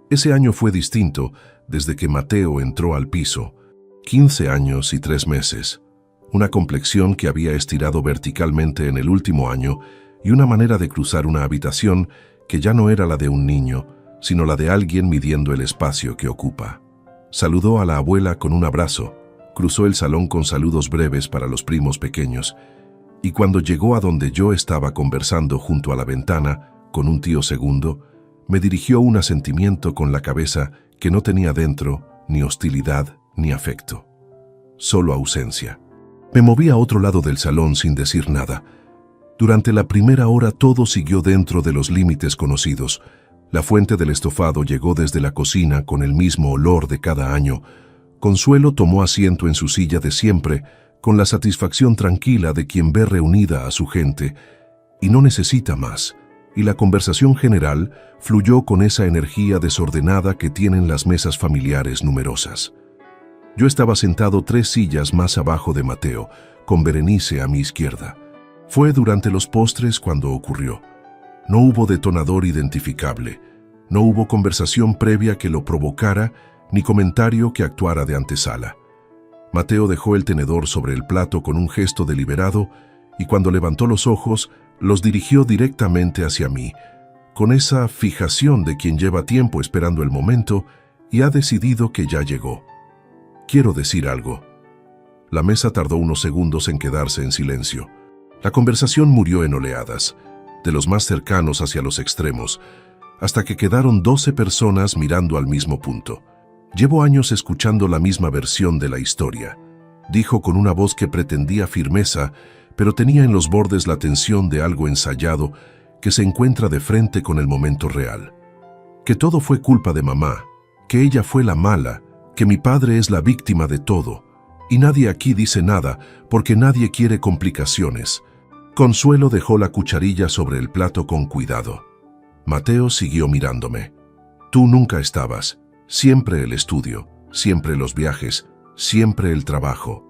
Ese año fue distinto desde que Mateo entró al piso. 15 años y 3 meses. Una complexión que había estirado verticalmente en el último año y una manera de cruzar una habitación que ya no era la de un niño, sino la de alguien midiendo el espacio que ocupa. Saludó a la abuela con un abrazo, cruzó el salón con saludos breves para los primos pequeños, y cuando llegó a donde yo estaba conversando junto a la ventana con un tío segundo, me dirigió un asentimiento con la cabeza que no tenía dentro ni hostilidad ni afecto, solo ausencia. Me moví a otro lado del salón sin decir nada. Durante la primera hora todo siguió dentro de los límites conocidos. La fuente del estofado llegó desde la cocina con el mismo olor de cada año. Consuelo tomó asiento en su silla de siempre, con la satisfacción tranquila de quien ve reunida a su gente, y no necesita más. Y la conversación general fluyó con esa energía desordenada que tienen las mesas familiares numerosas. Yo estaba sentado 3 sillas más abajo de Mateo, con Berenice a mi izquierda. Fue durante los postres cuando ocurrió. No hubo detonador identificable, no hubo conversación previa que lo provocara, ni comentario que actuara de antesala. Mateo dejó el tenedor sobre el plato con un gesto deliberado y cuando levantó los ojos, los dirigió directamente hacia mí, con esa fijación de quien lleva tiempo esperando el momento y ha decidido que ya llegó. Quiero decir algo. La mesa tardó unos segundos en quedarse en silencio. La conversación murió en oleadas, de los más cercanos hacia los extremos, hasta que quedaron 12 personas mirando al mismo punto. Llevo años escuchando la misma versión de la historia, dijo con una voz que pretendía firmeza, pero tenía en los bordes la tensión de algo ensayado que se encuentra de frente con el momento real. Que todo fue culpa de mamá, que ella fue la mala, que mi padre es la víctima de todo, y nadie aquí dice nada porque nadie quiere complicaciones. Consuelo dejó la cucharilla sobre el plato con cuidado. Mateo siguió mirándome. Tú nunca estabas, siempre el estudio, siempre los viajes, siempre el trabajo.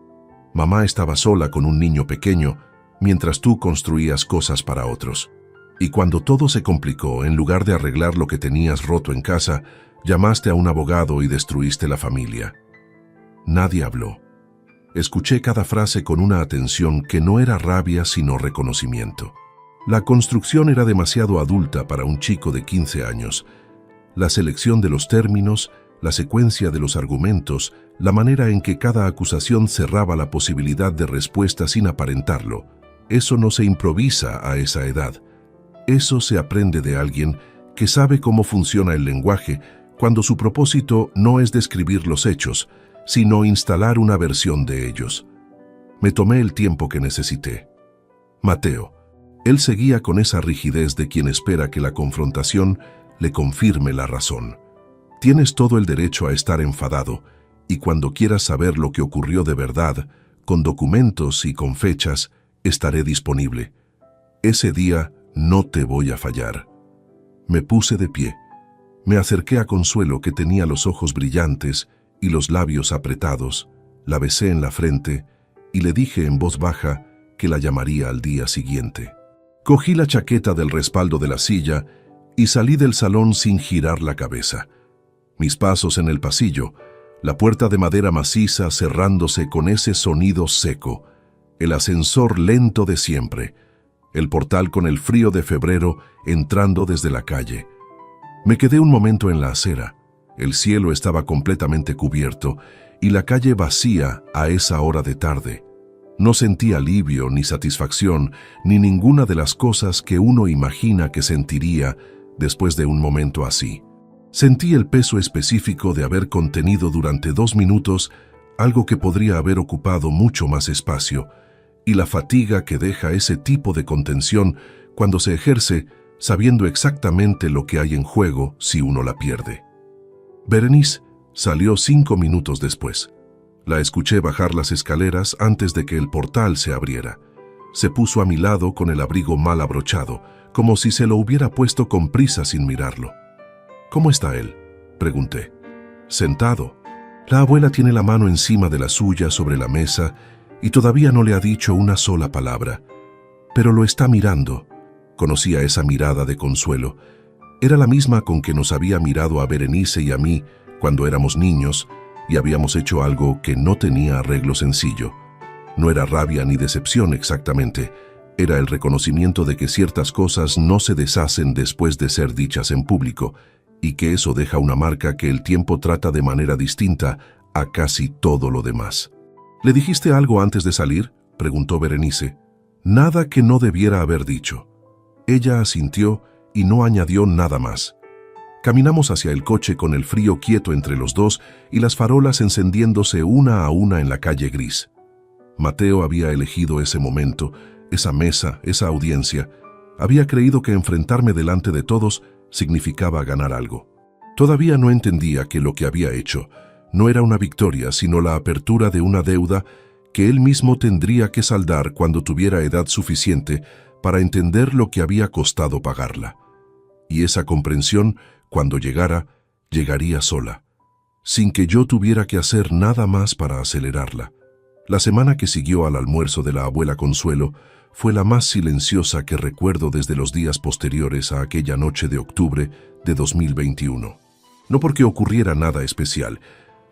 Mamá estaba sola con un niño pequeño, mientras tú construías cosas para otros. Y cuando todo se complicó, en lugar de arreglar lo que tenías roto en casa, llamaste a un abogado y destruiste la familia. Nadie habló. Escuché cada frase con una atención que no era rabia sino reconocimiento. La construcción era demasiado adulta para un chico de 15 años. La selección de los términos, la secuencia de los argumentos, la manera en que cada acusación cerraba la posibilidad de respuesta sin aparentarlo, eso no se improvisa a esa edad. Eso se aprende de alguien que sabe cómo funciona el lenguaje cuando su propósito no es describir los hechos, sino instalar una versión de ellos. Me tomé el tiempo que necesité. Mateo. Él seguía con esa rigidez de quien espera que la confrontación le confirme la razón. Tienes todo el derecho a estar enfadado, y cuando quieras saber lo que ocurrió de verdad, con documentos y con fechas, estaré disponible. Ese día no te voy a fallar. Me puse de pie. Me acerqué a Consuelo, que tenía los ojos brillantes y los labios apretados. La besé en la frente y le dije en voz baja que la llamaría al día siguiente. Cogí la chaqueta del respaldo de la silla y salí del salón sin girar la cabeza. Mis pasos en el pasillo, la puerta de madera maciza cerrándose con ese sonido seco, el ascensor lento de siempre, el portal con el frío de febrero entrando desde la calle. Me quedé un momento en la acera. El cielo estaba completamente cubierto y la calle vacía a esa hora de tarde. No sentí alivio, ni satisfacción, ni ninguna de las cosas que uno imagina que sentiría después de un momento así. Sentí el peso específico de haber contenido durante 2 minutos algo que podría haber ocupado mucho más espacio, y la fatiga que deja ese tipo de contención cuando se ejerce sabiendo exactamente lo que hay en juego si uno la pierde. Berenice salió 5 minutos después. La escuché bajar las escaleras antes de que el portal se abriera. Se puso a mi lado con el abrigo mal abrochado, como si se lo hubiera puesto con prisa sin mirarlo. «¿Cómo está él?», pregunté. «Sentado». La abuela tiene la mano encima de la suya sobre la mesa y todavía no le ha dicho una sola palabra. Pero lo está mirando. Conocía esa mirada de Consuelo. Era la misma con que nos había mirado a Berenice y a mí cuando éramos niños y habíamos hecho algo que no tenía arreglo sencillo. No era rabia ni decepción exactamente, era el reconocimiento de que ciertas cosas no se deshacen después de ser dichas en público, y que eso deja una marca que el tiempo trata de manera distinta a casi todo lo demás. «¿Le dijiste algo antes de salir?», preguntó Berenice. «Nada que no debiera haber dicho». Ella asintió y no añadió nada más. Caminamos hacia el coche con el frío quieto entre los dos y las farolas encendiéndose una a una en la calle gris. Mateo había elegido ese momento, esa mesa, esa audiencia. Había creído que enfrentarme delante de todos significaba ganar algo. Todavía no entendía que lo que había hecho no era una victoria, sino la apertura de una deuda que él mismo tendría que saldar cuando tuviera edad suficiente para entender lo que había costado pagarla. Y esa comprensión, cuando llegara, llegaría sola, sin que yo tuviera que hacer nada más para acelerarla. La semana que siguió al almuerzo de la abuela Consuelo fue la más silenciosa que recuerdo desde los días posteriores a aquella noche de octubre de 2021. No porque ocurriera nada especial,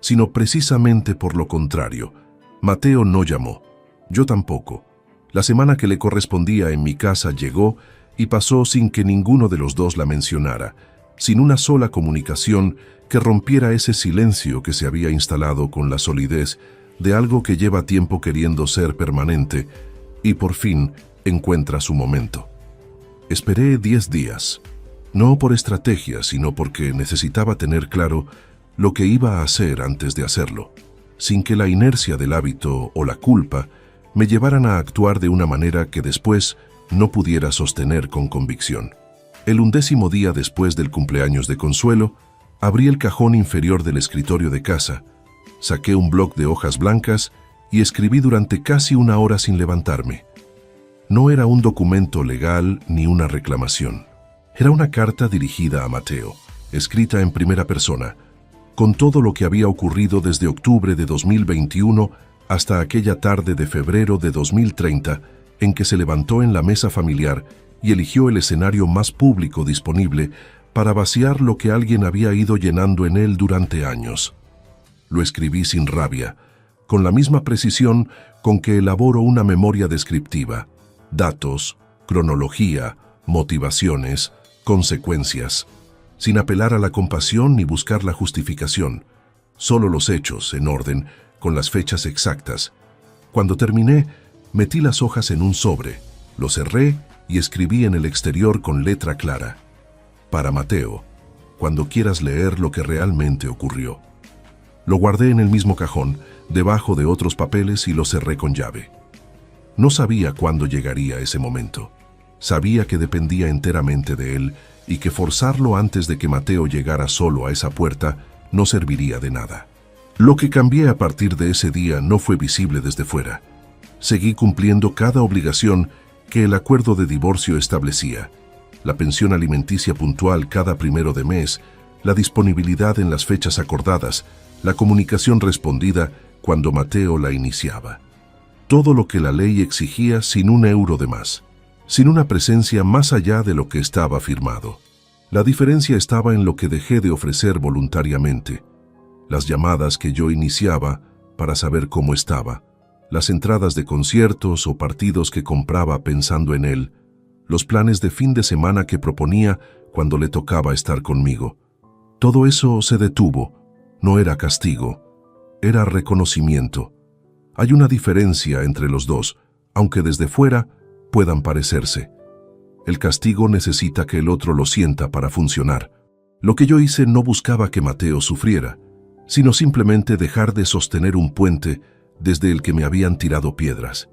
sino precisamente por lo contrario. Mateo no llamó, yo tampoco. La semana que le correspondía en mi casa llegó y pasó sin que ninguno de los dos la mencionara, sin una sola comunicación que rompiera ese silencio que se había instalado con la solidez de algo que lleva tiempo queriendo ser permanente y por fin encuentra su momento. Esperé 10 días, no por estrategia, sino porque necesitaba tener claro lo que iba a hacer antes de hacerlo, sin que la inercia del hábito o la culpa me llevaran a actuar de una manera que después no pudiera sostener con convicción. El 11º día después del cumpleaños de Consuelo, abrí el cajón inferior del escritorio de casa, saqué un bloc de hojas blancas y escribí durante casi 1 hora sin levantarme. No era un documento legal ni una reclamación. Era una carta dirigida a Mateo, escrita en primera persona, con todo lo que había ocurrido desde octubre de 2021 hasta aquella tarde de febrero de 2030 en que se levantó en la mesa familiar y eligió el escenario más público disponible para vaciar lo que alguien había ido llenando en él durante años. Lo escribí sin rabia, con la misma precisión con que elaboro una memoria descriptiva: datos, cronología, motivaciones, consecuencias, sin apelar a la compasión ni buscar la justificación, solo los hechos en orden, con las fechas exactas. Cuando terminé, metí las hojas en un sobre, lo cerré y escribí en el exterior con letra clara: para Mateo, cuando quieras leer lo que realmente ocurrió. Lo guardé en el mismo cajón, debajo de otros papeles y lo cerré con llave. No sabía cuándo llegaría ese momento. Sabía que dependía enteramente de él y que forzarlo antes de que Mateo llegara solo a esa puerta no serviría de nada. Lo que cambié a partir de ese día no fue visible desde fuera. Seguí cumpliendo cada obligación que el acuerdo de divorcio establecía: la pensión alimenticia puntual cada 1 de mes, la disponibilidad en las fechas acordadas, la comunicación respondida cuando Mateo la iniciaba. Todo lo que la ley exigía sin un euro de más, sin una presencia más allá de lo que estaba firmado. La diferencia estaba en lo que dejé de ofrecer voluntariamente: las llamadas que yo iniciaba para saber cómo estaba, las entradas de conciertos o partidos que compraba pensando en él, los planes de fin de semana que proponía cuando le tocaba estar conmigo. Todo eso se detuvo. No era castigo, era reconocimiento. Hay una diferencia entre los dos, aunque desde fuera puedan parecerse. El castigo necesita que el otro lo sienta para funcionar. Lo que yo hice no buscaba que Mateo sufriera, sino simplemente dejar de sostener un puente desde el que me habían tirado piedras.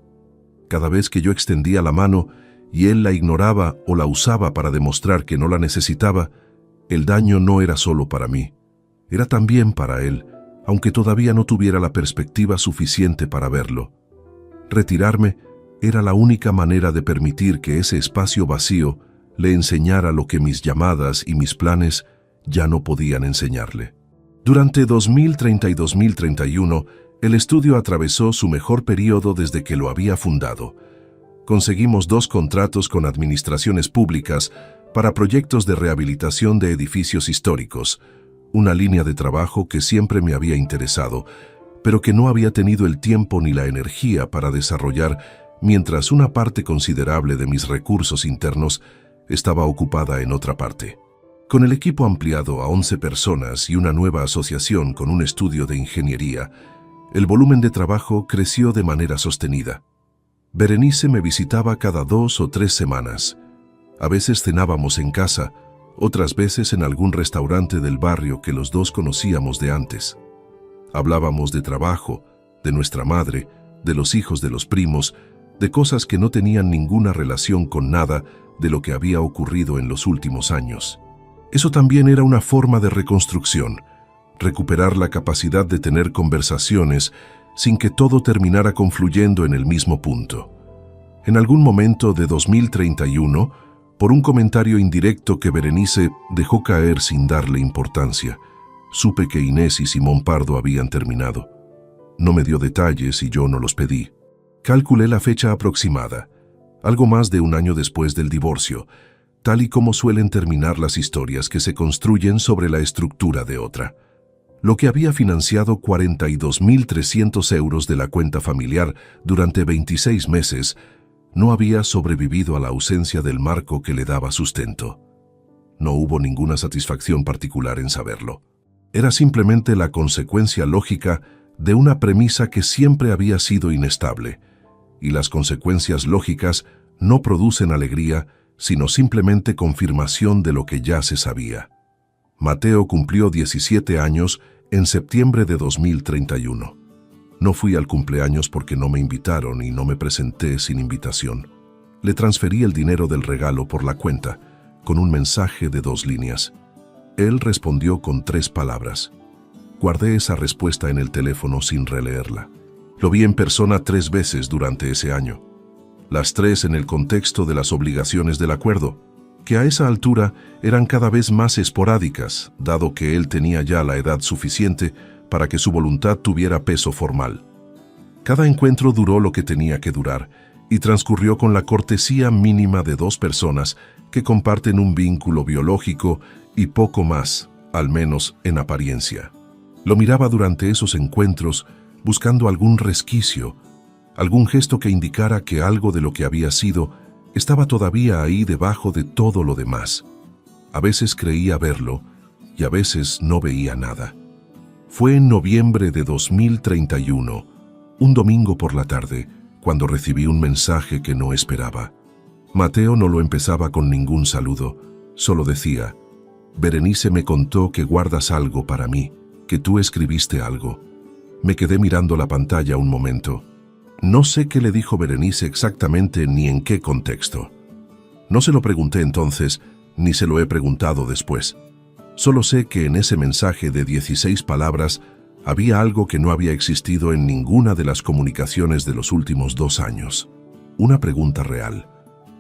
Cada vez que yo extendía la mano y él la ignoraba o la usaba para demostrar que no la necesitaba, el daño no era solo para mí, era también para él, aunque todavía no tuviera la perspectiva suficiente para verlo. Retirarme era la única manera de permitir que ese espacio vacío le enseñara lo que mis llamadas y mis planes ya no podían enseñarle. Durante 2030 y 2031, el estudio atravesó su mejor periodo desde que lo había fundado. Conseguimos 2 contratos con administraciones públicas para proyectos de rehabilitación de edificios históricos, una línea de trabajo que siempre me había interesado, pero que no había tenido el tiempo ni la energía para desarrollar mientras una parte considerable de mis recursos internos estaba ocupada en otra parte. Con el equipo ampliado a 11 personas y una nueva asociación con un estudio de ingeniería, el volumen de trabajo creció de manera sostenida. Berenice me visitaba cada 2 o 3 semanas. A veces cenábamos en casa, otras veces en algún restaurante del barrio que los dos conocíamos de antes. Hablábamos de trabajo, de nuestra madre, de los hijos de los primos, de cosas que no tenían ninguna relación con nada de lo que había ocurrido en los últimos años. Eso también era una forma de reconstrucción, recuperar la capacidad de tener conversaciones sin que todo terminara confluyendo en el mismo punto. En algún momento de 2031, por un comentario indirecto que Berenice dejó caer sin darle importancia, supe que Inés y Simón Pardo habían terminado. No me dio detalles y yo no los pedí. Calculé la fecha aproximada, algo más de 1 año después del divorcio, tal y como suelen terminar las historias que se construyen sobre la estructura de otra. Lo que había financiado 42.300 euros de la cuenta familiar durante 26 meses no había sobrevivido a la ausencia del marco que le daba sustento. No hubo ninguna satisfacción particular en saberlo. Era simplemente la consecuencia lógica de una premisa que siempre había sido inestable, y las consecuencias lógicas no producen alegría, sino simplemente confirmación de lo que ya se sabía. Mateo cumplió 17 años en septiembre de 2031. No fui al cumpleaños porque no me invitaron y no me presenté sin invitación. Le transferí el dinero del regalo por la cuenta, con un mensaje de 2 líneas. Él respondió con 3 palabras. Guardé esa respuesta en el teléfono sin releerla. Lo vi en persona 3 veces durante ese año. Las 3 en el contexto de las obligaciones del acuerdo, que a esa altura eran cada vez más esporádicas, dado que él tenía ya la edad suficiente para que su voluntad tuviera peso formal. Cada encuentro duró lo que tenía que durar y transcurrió con la cortesía mínima de 2 personas que comparten un vínculo biológico y poco más, al menos en apariencia. Lo miraba durante esos encuentros buscando algún resquicio, algún gesto que indicara que algo de lo que había sido estaba todavía ahí debajo de todo lo demás. A veces creía verlo y a veces no veía nada. Fue en noviembre de 2031, un domingo por la tarde, cuando recibí un mensaje que no esperaba. Mateo no lo empezaba con ningún saludo, solo decía: Berenice me contó que guardas algo para mí, que tú escribiste algo. Me quedé mirando la pantalla un momento. No sé qué le dijo Berenice exactamente ni en qué contexto. No se lo pregunté entonces, ni se lo he preguntado después. Solo sé que en ese mensaje de 16 palabras había algo que no había existido en ninguna de las comunicaciones de los últimos 2 años. Una pregunta real,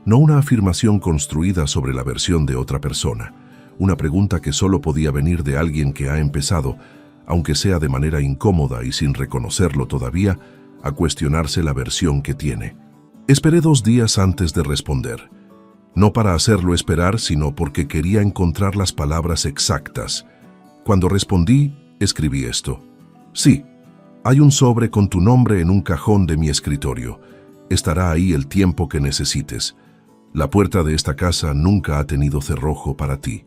no una afirmación construida sobre la versión de otra persona. Una pregunta que solo podía venir de alguien que ha empezado, aunque sea de manera incómoda y sin reconocerlo todavía, a cuestionarse la versión que tiene. Esperé 2 días antes de responder. No para hacerlo esperar, sino porque quería encontrar las palabras exactas. Cuando respondí, escribí esto. Sí, hay un sobre con tu nombre en un cajón de mi escritorio. Estará ahí el tiempo que necesites. La puerta de esta casa nunca ha tenido cerrojo para ti.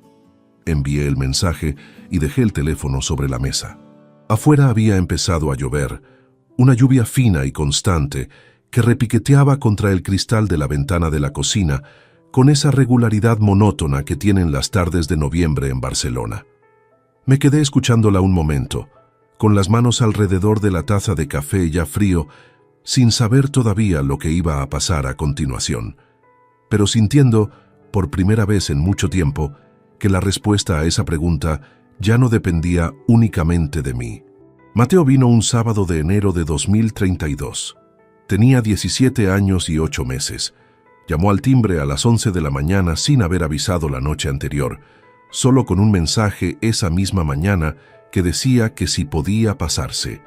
Envié el mensaje y dejé el teléfono sobre la mesa. Afuera había empezado a llover, una lluvia fina y constante que repiqueteaba contra el cristal de la ventana de la cocina con esa regularidad monótona que tienen las tardes de noviembre en Barcelona. Me quedé escuchándola un momento, con las manos alrededor de la taza de café ya frío, sin saber todavía lo que iba a pasar a continuación, pero sintiendo, por primera vez en mucho tiempo, que la respuesta a esa pregunta ya no dependía únicamente de mí. Mateo vino un sábado de enero de 2032. Tenía 17 años y 8 meses. Llamó al timbre a las 11 de la mañana sin haber avisado la noche anterior, solo con un mensaje esa misma mañana que decía que si podía pasarse.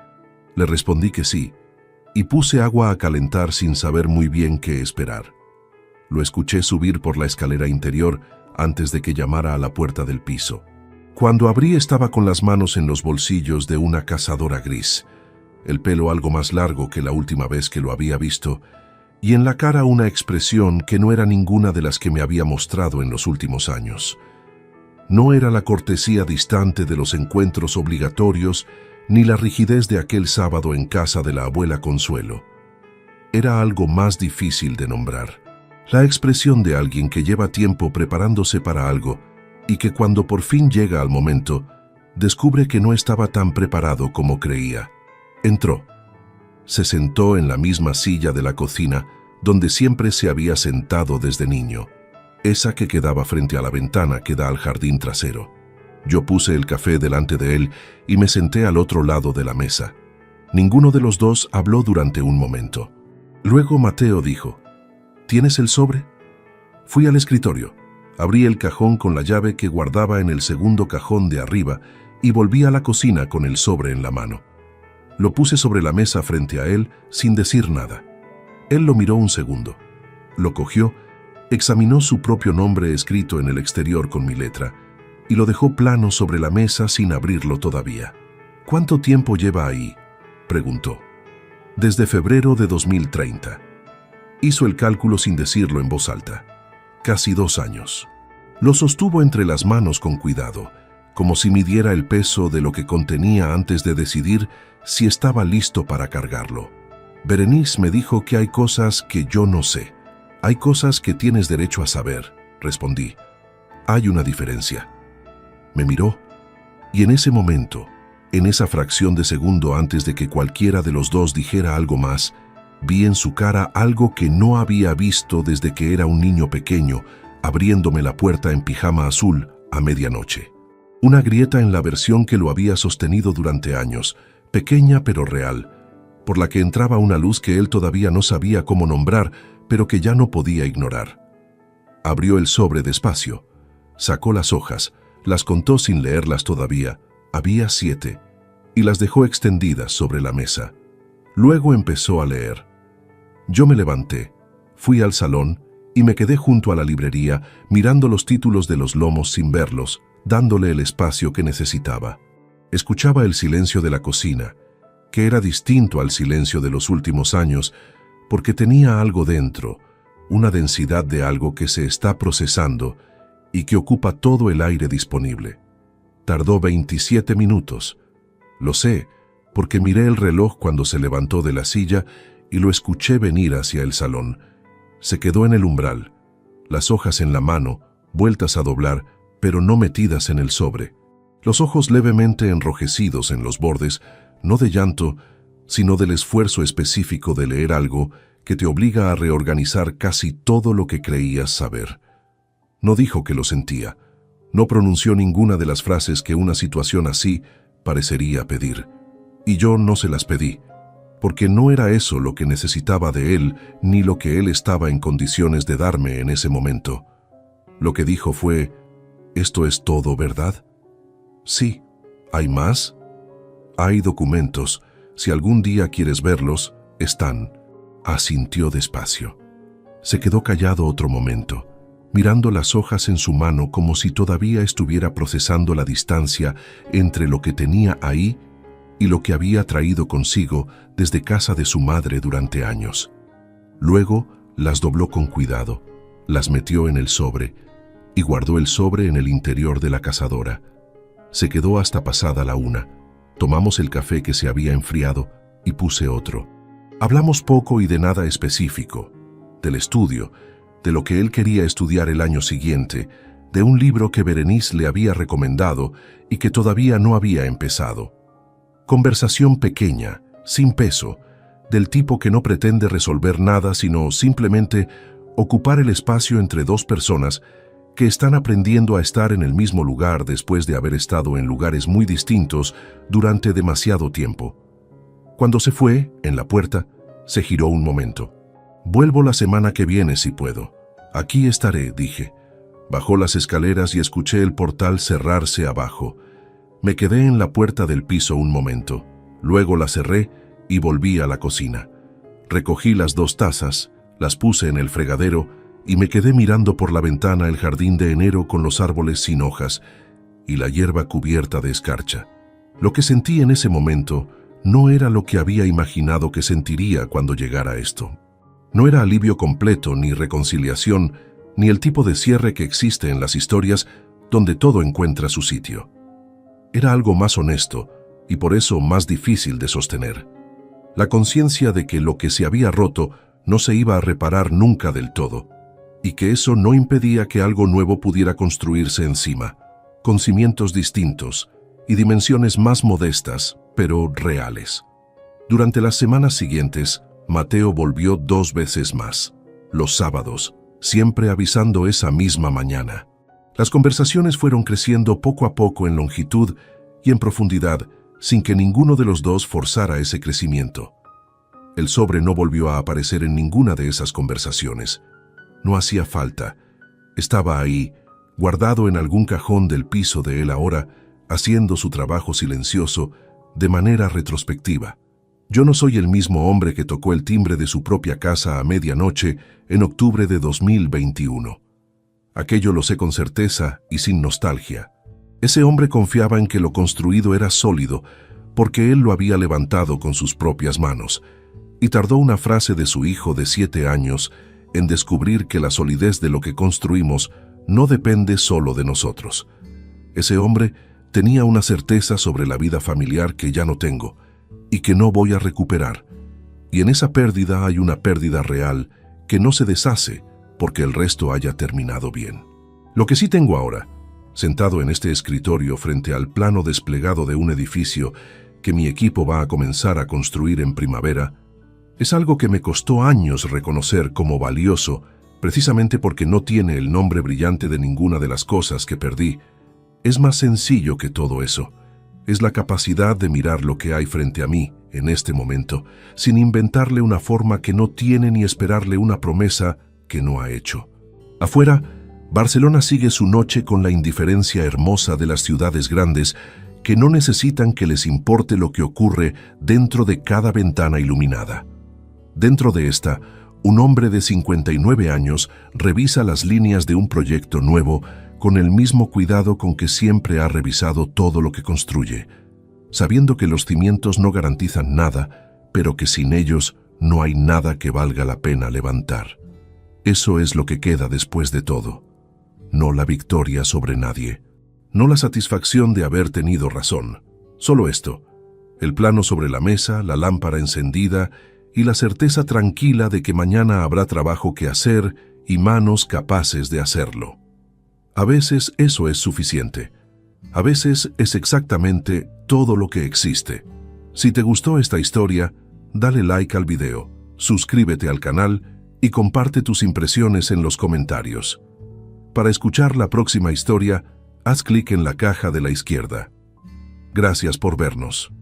Le respondí que sí, y puse agua a calentar sin saber muy bien qué esperar. Lo escuché subir por la escalera interior antes de que llamara a la puerta del piso. Cuando abrí estaba con las manos en los bolsillos de una cazadora gris, el pelo algo más largo que la última vez que lo había visto, y en la cara una expresión que no era ninguna de las que me había mostrado en los últimos años. No era la cortesía distante de los encuentros obligatorios, ni la rigidez de aquel sábado en casa de la abuela Consuelo. Era algo más difícil de nombrar. La expresión de alguien que lleva tiempo preparándose para algo y que cuando por fin llega al momento, descubre que no estaba tan preparado como creía. Entró. Se sentó en la misma silla de la cocina donde siempre se había sentado desde niño, esa que quedaba frente a la ventana que da al jardín trasero. Yo puse el café delante de él y me senté al otro lado de la mesa. Ninguno de los dos habló durante un momento. Luego Mateo dijo: ¿Tienes el sobre? Fui al escritorio, abrí el cajón con la llave que guardaba en el segundo cajón de arriba y volví a la cocina con el sobre en la mano. Lo puse sobre la mesa frente a él sin decir nada. Él lo miró un segundo. Lo cogió, examinó su propio nombre escrito en el exterior con mi letra y lo dejó plano sobre la mesa sin abrirlo todavía. ¿Cuánto tiempo lleva ahí?, preguntó. Desde febrero de 2030. Hizo el cálculo sin decirlo en voz alta. Casi 2 años. Lo sostuvo entre las manos con cuidado, como si midiera el peso de lo que contenía antes de decidir si estaba listo para cargarlo. Berenice me dijo que hay cosas que yo no sé. Hay cosas que tienes derecho a saber, respondí. Hay una diferencia. Me miró, y en ese momento, en esa fracción de segundo antes de que cualquiera de los dos dijera algo más, vi en su cara algo que no había visto desde que era un niño pequeño, abriéndome la puerta en pijama azul a medianoche. Una grieta en la versión que lo había sostenido durante años, pequeña pero real, por la que entraba una luz que él todavía no sabía cómo nombrar, pero que ya no podía ignorar. Abrió el sobre despacio, sacó las hojas, las contó sin leerlas todavía, había 7, y las dejó extendidas sobre la mesa. Luego empezó a leer. Yo me levanté, fui al salón y me quedé junto a la librería mirando los títulos de los lomos sin verlos, dándole el espacio que necesitaba. Escuchaba el silencio de la cocina, que era distinto al silencio de los últimos años, porque tenía algo dentro, una densidad de algo que se está procesando y que ocupa todo el aire disponible. Tardó 27 minutos. Lo sé, porque miré el reloj cuando se levantó de la silla y lo escuché venir hacia el salón. Se quedó en el umbral, las hojas en la mano, vueltas a doblar, pero no metidas en el sobre. Los ojos levemente enrojecidos en los bordes, no de llanto, sino del esfuerzo específico de leer algo que te obliga a reorganizar casi todo lo que creías saber. No dijo que lo sentía. No pronunció ninguna de las frases que una situación así parecería pedir. Y yo no se las pedí, porque no era eso lo que necesitaba de él, ni lo que él estaba en condiciones de darme en ese momento. Lo que dijo fue: ¿esto es todo, verdad? Sí. ¿Hay más? Hay documentos. Si algún día quieres verlos, están. Asintió despacio. Se quedó callado otro momento, mirando las hojas en su mano como si todavía estuviera procesando la distancia entre lo que tenía ahí y lo que había traído consigo desde casa de su madre durante años. Luego las dobló con cuidado, las metió en el sobre y guardó el sobre en el interior de la cazadora. Se quedó hasta pasada la 1. Tomamos el café que se había enfriado y puse otro. Hablamos poco y de nada específico, del estudio, de lo que él quería estudiar el año siguiente, de un libro que Berenice le había recomendado y que todavía no había empezado. Conversación pequeña, sin peso, del tipo que no pretende resolver nada sino simplemente ocupar el espacio entre dos personas que están aprendiendo a estar en el mismo lugar después de haber estado en lugares muy distintos durante demasiado tiempo. Cuando se fue, en la puerta, se giró un momento. «Vuelvo la semana que viene si puedo. Aquí estaré», dije. Bajó las escaleras y escuché el portal cerrarse abajo. Me quedé en la puerta del piso un momento. Luego la cerré y volví a la cocina. Recogí las 2 tazas, las puse en el fregadero y me quedé mirando por la ventana el jardín de enero con los árboles sin hojas y la hierba cubierta de escarcha. Lo que sentí en ese momento no era lo que había imaginado que sentiría cuando llegara esto. No era alivio completo, ni reconciliación, ni el tipo de cierre que existe en las historias donde todo encuentra su sitio. Era algo más honesto y por eso más difícil de sostener. La conciencia de que lo que se había roto no se iba a reparar nunca del todo, y que eso no impedía que algo nuevo pudiera construirse encima, con cimientos distintos y dimensiones más modestas, pero reales. Durante las semanas siguientes, Mateo volvió 2 veces más, los sábados, siempre avisando esa misma mañana. Las conversaciones fueron creciendo poco a poco en longitud y en profundidad, sin que ninguno de los dos forzara ese crecimiento. El sobre no volvió a aparecer en ninguna de esas conversaciones. No hacía falta. Estaba ahí, guardado en algún cajón del piso de él ahora, haciendo su trabajo silencioso, de manera retrospectiva. Yo no soy el mismo hombre que tocó el timbre de su propia casa a medianoche en octubre de 2021. Aquello lo sé con certeza y sin nostalgia. Ese hombre confiaba en que lo construido era sólido, porque él lo había levantado con sus propias manos, y tardó una frase de su hijo de 7 años en descubrir que la solidez de lo que construimos no depende solo de nosotros. Ese hombre tenía una certeza sobre la vida familiar que ya no tengo, y que no voy a recuperar. Y en esa pérdida hay una pérdida real que no se deshace porque el resto haya terminado bien. Lo que sí tengo ahora, sentado en este escritorio frente al plano desplegado de un edificio que mi equipo va a comenzar a construir en primavera, es algo que me costó años reconocer como valioso, precisamente porque no tiene el nombre brillante de ninguna de las cosas que perdí. Es más sencillo que todo eso. Es la capacidad de mirar lo que hay frente a mí, en este momento, sin inventarle una forma que no tiene ni esperarle una promesa que no ha hecho. Afuera, Barcelona sigue su noche con la indiferencia hermosa de las ciudades grandes que no necesitan que les importe lo que ocurre dentro de cada ventana iluminada. Dentro de esta, un hombre de 59 años revisa las líneas de un proyecto nuevo con el mismo cuidado con que siempre ha revisado todo lo que construye, sabiendo que los cimientos no garantizan nada, pero que sin ellos no hay nada que valga la pena levantar. Eso es lo que queda después de todo. No la victoria sobre nadie, no la satisfacción de haber tenido razón, solo esto, el plano sobre la mesa, la lámpara encendida y la certeza tranquila de que mañana habrá trabajo que hacer y manos capaces de hacerlo. A veces eso es suficiente. A veces es exactamente todo lo que existe. Si te gustó esta historia, dale like al video, suscríbete al canal y comparte tus impresiones en los comentarios. Para escuchar la próxima historia, haz clic en la caja de la izquierda. Gracias por vernos.